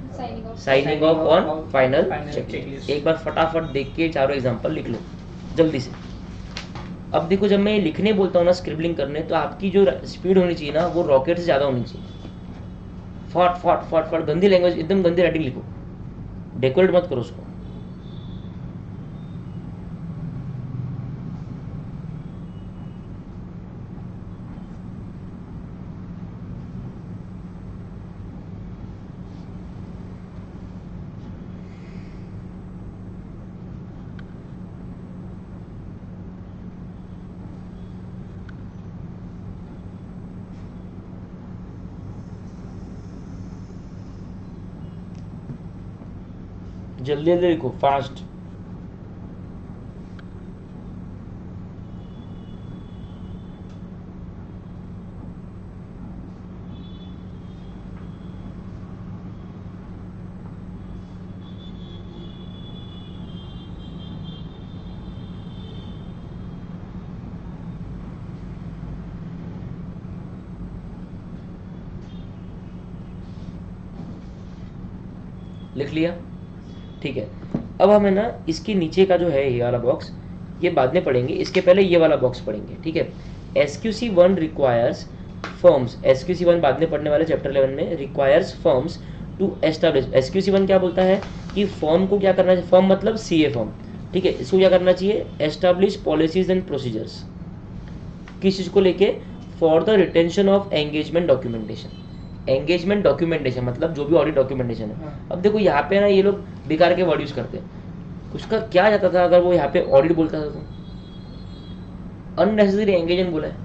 signing off on final checklist। एक बार फटाफट देख के चारों एग्जांपल लिख लो जल्दी से। अब देखो, जब मैं लिखने बोलता हूँ ना, स्क्रिबलिंग करने, तो आपकी जो स्पीड होनी चाहिए ना, वो रॉकेट से ज़्यादा होनी चाहिए। फट फट फट फट, गंदी लैंग्वेज, एकदम गंदी राइटिंग लिखो, डेकोरेट मत करो उसको। जल्दी जल्दी लिखो, फास्ट। लिख लिया, ठीक है। अब हमें ना इसके नीचे का जो है ये वाला बॉक्स, ये बाद में पढ़ेंगे, इसके पहले ये वाला बॉक्स पढ़ेंगे, ठीक है। SQC1 रिक्वायर्स फर्म्स, SQC1 बाद में पढ़ने वाले चैप्टर 11 में, requires firms to establish. SQC1 क्या बोलता है कि फर्म को क्या करना चाहिए, फर्म मतलब CA फर्म, ठीक है, इसको क्या करना चाहिए, एस्टैब्लिश पॉलिसीज एंड प्रोसीजर्स। किस चीज़ को लेके, for the retention of engagement documentation, engagement documentation मतलब जो भी ऑडिट डॉक्यूमेंटेशन है। हाँ। अब देखो यहाँ पे ना ये लोग बेकार के वर्ड यूज करते हैं, उसका क्या जाता था अगर वो यहाँ पे ऑडिट बोलता था तो अननेसेसरी एंगेजमेंट बोला है,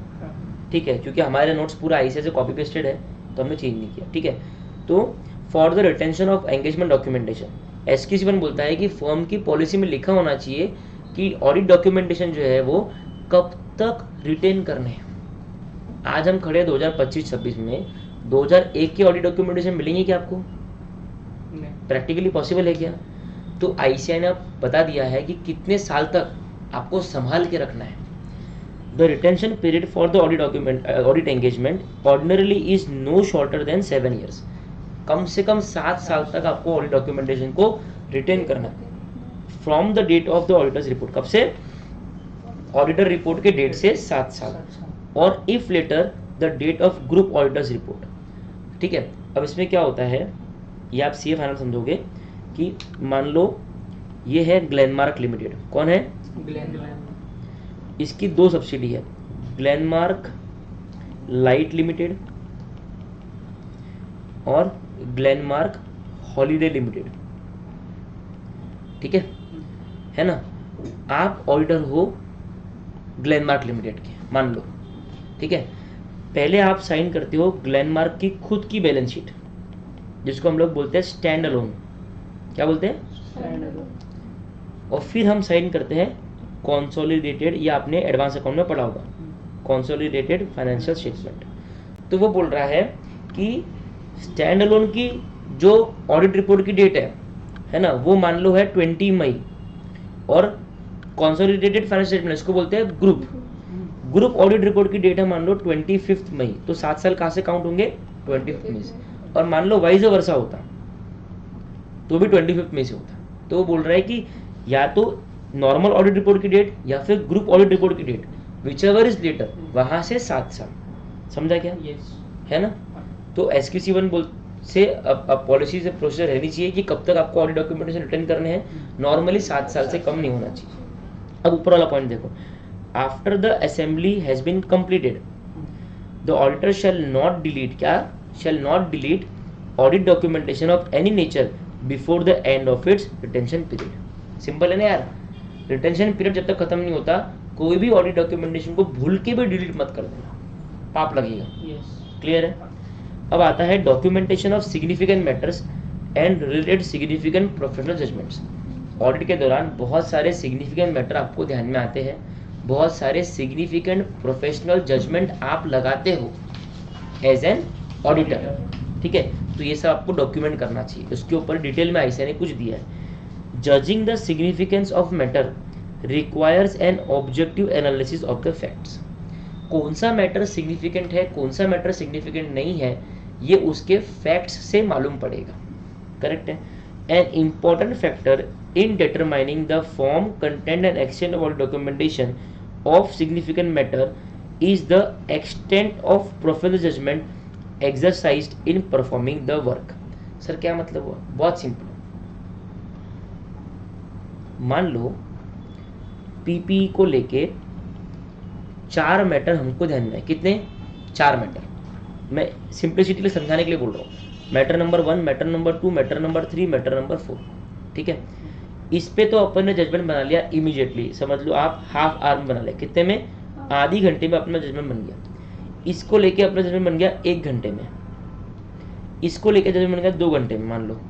ठीक है, क्योंकि हमारे नोट्स पूरा आईसीआई से कॉपी पेस्टेड है तो हमने चेंज नहीं किया, ठीक है। तो for the retention of engagement documentation SQ बोलता है कि फर्म की पॉलिसी में लिखा होना चाहिए कि ऑडिट डॉक्यूमेंटेशन जो है वो कब तक रिटेन करने हैं। आज हम खड़े 2025-26 में 2001 के ऑडिट डॉक्यूमेंटेशन मिलेंगे क्या आपको? नहीं। प्रैक्टिकली पॉसिबल है क्या? तो आईसीआई ने बता दिया है कि कितने साल तक आपको संभाल के रखना है। The retention period for the audit engagement ordinarily is no shorter than 7 years। कम से कम 7 साल तक आपको ऑडिट डॉक्यूमेंटेशन को रिटेन करना है from the date of the auditor's report. कब से? ऑडिटर रिपोर्ट के डेट से 7 साल, और if later the date of group auditor's report, ठीक है। अब इसमें क्या होता है ये आप सीए फाइनल समझोगे कि मान लो ये है ग्लेनमार्क लिमिटेड। कौन है? इसकी 2 सब्सिडी है, ग्लेनमार्क लाइट लिमिटेड और ग्लेनमार्क हॉलीडे लिमिटेड, ठीक है ना। आप ऑडिटर हो ग्लेनमार्क लिमिटेड के, मान लो, ठीक है। पहले आप साइन करते हो ग्लेनमार्क की खुद की बैलेंस शीट जिसको हम लोग बोलते हैं स्टैंड अलोन। क्या बोलते हैं? और फिर हम साइन करते हैं कॉन्सोलिडेटेड, या आपने एडवांस अकाउंट में पढ़ा होगा, कॉन्सोलिडेटेड फाइनेंशियल स्टेटमेंट। तो वो बोल रहा है कि स्टैंड अलोन की जो ऑडिट रिपोर्ट की डेट है ना, वो मान लो है 20 मई, और कॉन्सोलिडेटेड फाइनेंशियल स्टेटमेंट इसको बोलते हैं ग्रुप ऑडिट रिपोर्ट की डेट है मान लो 25 मई, तो 7 साल कहाँ से काउंट होंगे? 25 मई से। और मान लो वाइज वर्सा होता तो भी 25 मई से होता। तो वो बोल रहा है कि या तो नॉर्मल ऑडिट रिपोर्ट की डेट या फिर ग्रुप ऑडिट रिपोर्ट की date, whichever is later, वहां से 7 साल। समझा क्या? यस। है ना। तो SQ1 से अब पॉलिसी से प्रोसीजर रहनी चाहिए कि कब तक आपको ऑडिट डॉक्यूमेंटेशन रिटर्न करने हैं। नॉर्मली 7 साल से कम नहीं होना चाहिए। अब ऊपर वाला पॉइंट देखो, after the assembly has been completed the auditor shall not delete, क्या? Shall not delete audit documentation of any nature before the end of its retention period. Simple है ना यार, रिटेंशन पीरियड जब तक खत्म नहीं होता कोई भी ऑडिट डॉक्यूमेंटेशन को भूल के भी डिलीट मत कर देना, पाप लगेगा। क्लियर है? अब आता है documentation of significant matters and related significant professional judgments. Audit के दौरान बहुत सारे सिग्निफिकेंट मैटर आपको ध्यान में आते हैं, बहुत सारे सिग्निफिकेंट प्रोफेशनल जजमेंट आप लगाते हो एज एन ऑडिटर, ठीक है। तो ये सब आपको डॉक्यूमेंट करना चाहिए। उसके ऊपर डिटेल में आईसीआई ने कुछ दिया है। Judging the significance of matter requires an objective analysis of the facts. कौन सा मैटर सिग्निफिकेंट है, कौन सा मैटर सिग्निफिकेंट नहीं है, ये उसके फैक्ट्स से मालूम पड़ेगा। करेक्ट है। An important factor in determining the form, content and extent of all documentation of significant matter is the extent of professional judgment exercised in performing the work। Sir क्या मतलब हुआ? बहुत सिंपल। मान लो PPE को लेके 4 matter हमको ध्यान में है। कितने? 4 मैटर। मैं सिंप्लिसिटी के लिए समझाने के लिए बोल रहा हूँ। Matter number 1, matter number 2, matter number 3, matter number 4, ठीक है। इस पे तो अपन ने जजमेंट बना लिया इमीडिएटली, समझ लो आप हाफ आवर में बना लिया। कितने में? आधी घंटे में अपना जजमेंट बन गया। इसको लेके अपना जजमेंट बन गया 1 घंटे में। इसको लेके जजमेंट बन गया 2 घंटे में मान लो।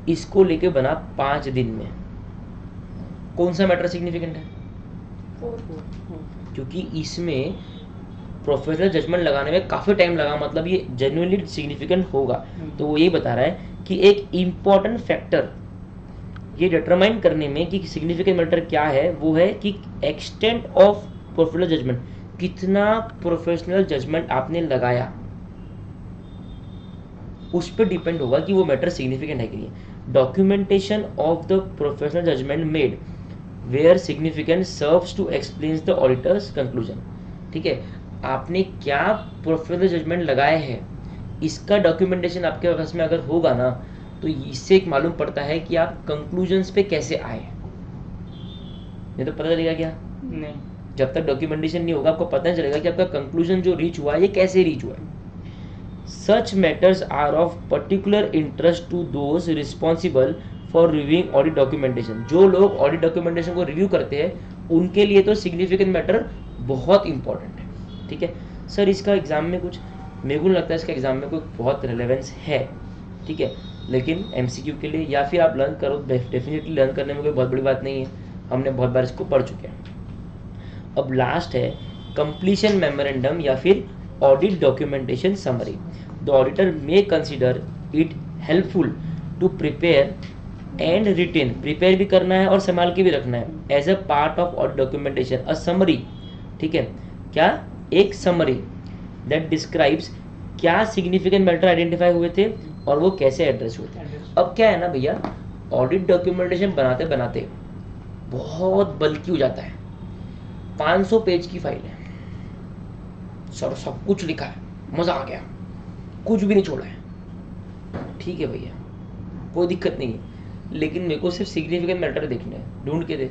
इसको लेके बना 5 दिन में। कौन सा मैटर सिग्निफिकेंट है? क्योंकि इसमें प्रोफेशनल जजमेंट लगाने में काफ़ी टाइम लगा, मतलब ये जेन्युइनली सिग्निफिकेंट होगा। तो वो ये बता रहा है कि एक इम्पॉर्टेंट फैक्टर ये डिटरमाइन करने में कि सिग्निफिकेंट मैटर क्या है, वो है कि एक्सटेंट ऑफ प्रोफेशनल जजमेंट, कितना प्रोफेशनल जजमेंट आपने लगाया, उस पर डिपेंड होगा कि वो मैटर सिग्निफिकेंट है कि नहीं। Documentation of the professional judgment made where significant serves to explain the auditor's conclusion, ठीक है। आपने क्या प्रोफेशनल जजमेंट लगाए हैं, इसका डॉक्यूमेंटेशन आपके पास में अगर होगा ना, तो इससे एक मालूम पड़ता है कि आप कंक्लूजन्स पे कैसे आए। नहीं तो पता चलेगा क्या? नहीं। जब तक डॉक्यूमेंटेशन नहीं होगा आपको पता नहीं चलेगा कि आपका कंक्लूजन जो रीच हुआ है ये कैसे रीच हुआ है। Such matters are of particular interest to those responsible for reviewing audit documentation. जो लोग ऑडिट डॉक्यूमेंटेशन को रिव्यू करते हैं उनके लिए तो सिग्निफिकेंट मैटर बहुत इंपॉर्टेंट है। ठीक है सर, इसका एग्जाम में कुछ, मेरे को नहीं लगता इसका एग्जाम में कोई बहुत रिलेवेंस है। ठीक है, लेकिन एमसीक्यू के लिए या फिर आप लर्न करो, डेफिनेटली लर्न करने में कोई बहुत बड़ी बात नहीं है, हमने बहुत बार इसको पढ़ चुके हैं। अब लास्ट है कंप्लीशन मेमोरेंडम या फिर audit documentation summary. The auditor may consider it helpful to prepare and retain, prepare भी करना है और संभाल के भी रखना है, as a part of audit documentation a summary. ठीक है, क्या, एक समरी दैट डिस्क्राइब्स क्या सिग्निफिकेंट मैटर आइडेंटिफाई हुए थे और वो कैसे एड्रेस हुए थे। अब क्या है ना भैया, ऑडिट डॉक्यूमेंटेशन बनाते बनाते बहुत बल्कि हो जाता है, 500 पेज की फाइल है सर, सब कुछ लिखा है, मजा आ गया, कुछ भी नहीं छोड़ा है। ठीक है भैया, कोई दिक्कत नहीं है, लेकिन मेरे को सिर्फ सिग्निफिकेंट मैटर देखने हैं, ढूंढ के दे,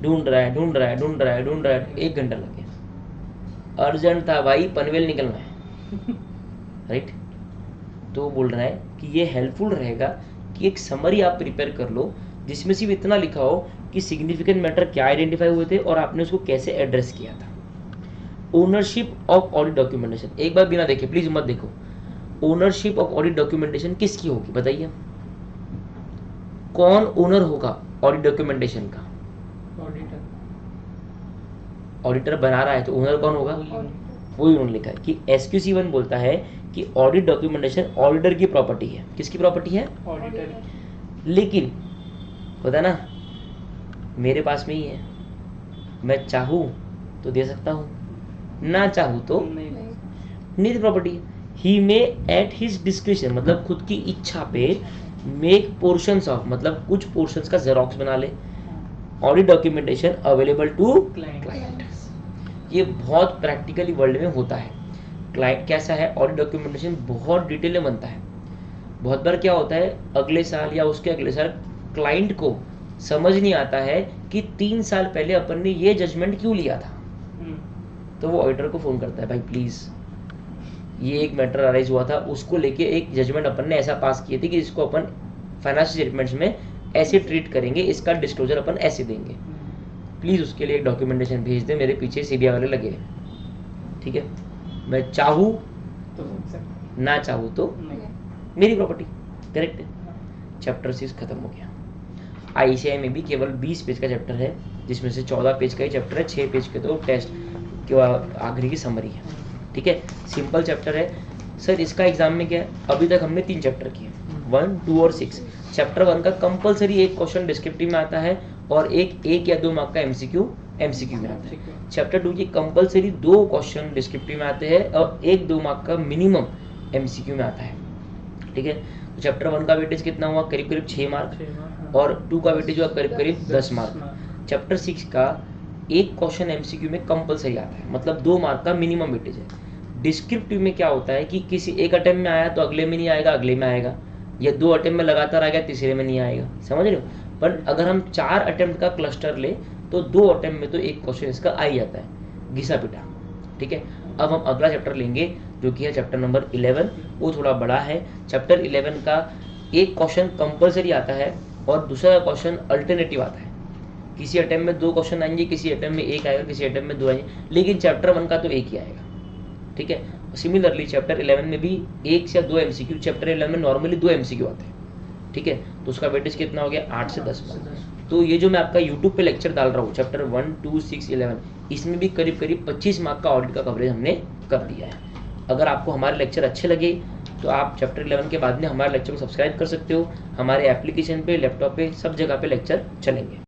ढूंढ रहा है, 1 घंटा लग गया। अर्जेंट था भाई, पनवेल निकलना है राइट। तो बोल रहा है कि ये हेल्पफुल रहेगा कि एक समरी आप प्रिपेयर कर लो जिसमें सिर्फ इतना लिखा हो कि सिग्निफिकेंट मैटर क्या आइडेंटिफाई हुए थे और आपने उसको कैसे एड्रेस किया था। ओनरशिप ऑफ ऑडिट डॉक्यूमेंटेशन, एक बार बिना देखे प्लीज मत देखो, ओनरशिप ऑफ ऑडिट डॉक्यूमेंटेशन किसकी होगी बताइए, कौन ओनर होगा ऑडिट डॉक्यूमेंटेशन का? ऑडिटर। ऑडिटर बना रहा है तो ओनर कौन होगा? वही उन्होंने लिखा है कि SQC1 बोलता है कि ऑडिट डॉक्यूमेंटेशन ऑडिटर की प्रॉपर्टी है। किसकी प्रॉपर्टी है? ऑडिटर। लेकिन होता ना, मेरे पास में ही है, मैं चाहूँ तो दे सकता हूँ, ना चाहूँ तो नहीं property. He may at his description, मतलब खुद की इच्छा पे मेक पोर्शंस ऑफ, मतलब कुछ पोर्शंस का जेरोक्स बना ले, audit documentation available to client. ये बहुत प्रैक्टिकली वर्ल्ड में होता है। क्लाइंट कैसा है, ऑडिट डॉक्यूमेंटेशन बहुत डिटेल में बनता है। बहुत बार क्या होता है, अगले साल या उसके अगले साल क्लाइंट को समझ नहीं आता है कि 3 साल पहले अपन ने ये जजमेंट क्यों लिया था, तो वो ऑडिटर को फोन करता है, भाई प्लीज ये एक मैटर अराइज हुआ था, उसको लेके एक जजमेंट अपन ने ऐसा पास किए थे कि इसको अपन फाइनेंशियल स्टेटमेंट्स में ऐसे ट्रीट करेंगे, इसका डिस्क्लोजर अपन ऐसे देंगे, प्लीज उसके लिए एक डॉक्यूमेंटेशन भेज दे, मेरे पीछे CBI वाले लगे हैं। ठीक है, मैं चाहूँ तो ना चाहूँ तो मेरी प्रॉपर्टी। करेक्ट है। चैप्टर 6 खत्म हो गया। ICAI में भी केवल 20 पेज का चैप्टर है, जिसमें से 14 पेज का ही चैप्टर है, 6 पेज के तो टेस्ट के आखिरी की समरी है। ठीक है, सिंपल चैप्टर है। सर इसका एग्जाम में क्या है, अभी तक हमने 3 चैप्टर किए, 1, 2 और 6। चैप्टर 1 का कंपलसरी एक क्वेश्चन डिस्क्रिप्टिव में आता है और एक या 2 मार्क का MCQ में आता है। चैप्टर 2 की कंपलसरी 2 क्वेश्चन डिस्क्रिप्टिव में आते हैं और 1-2 मार्क का मिनिमम MCQ में आता है। ठीक है, तो चैप्टर 1 का वेटेज कितना हुआ, करीब करीब 6 मार्क, और 2 का वेटेज हुआ करीब करीब 10 मार्क। चैप्टर 6 का एक क्वेश्चन MCQ में कंपलसरी आता है, मतलब 2 मार्क का मिनिमम वेटेज है। डिस्क्रिप्टिव में क्या होता है कि किसी एक अटेम्प्ट में आया तो अगले में नहीं आएगा, अगले में आएगा, या 2 अटेम्प्ट में लगातार आएगा, तीसरे में नहीं आएगा, समझ रहे हो। पर अगर हम 4 अटेम्प्ट का क्लस्टर ले तो 2 अटेम्प्ट में तो एक क्वेश्चन इसका आ ही जाता है, घिसा पिटा। ठीक है, अब हम अगला चैप्टर लेंगे जो कि है चैप्टर नंबर 11, वो थोड़ा बड़ा है। चैप्टर 11 का एक क्वेश्चन कंपलसरी आता है और दूसरा क्वेश्चन अल्टरनेटिव आता है। किसी अटेम्प्ट में 2 क्वेश्चन आएंगे, किसी अटेम्प्ट में 1 आएगा, किसी अटेम्प्ट में 2 आएंगे, लेकिन चैप्टर 1 का तो 1 ही आएगा। ठीक है, सिमिलरली चैप्टर 11 में भी 1 से 2 MCQ, चैप्टर 11 में नॉर्मली 2 MCQ आते हैं। ठीक है, तो उसका वेटेज कितना हो गया, 8 से 10 मार्क। तो ये जो मैं आपका यूट्यूब पे लेक्चर डाल रहा हूँ, चैप्टर 1, 2, 6, 11, इसमें भी करीब करीब 25 मार्क का ऑडिट का कवरेज हमने कर दिया है। अगर आपको हमारे लेक्चर अच्छे लगे तो आप चैप्टर 11 के बाद में हमारे लेक्चर को सब्सक्राइब कर सकते हो। हमारे एप्लीकेशन पे, लैपटॉप पे, सब जगह पे लेक्चर चलेंगे।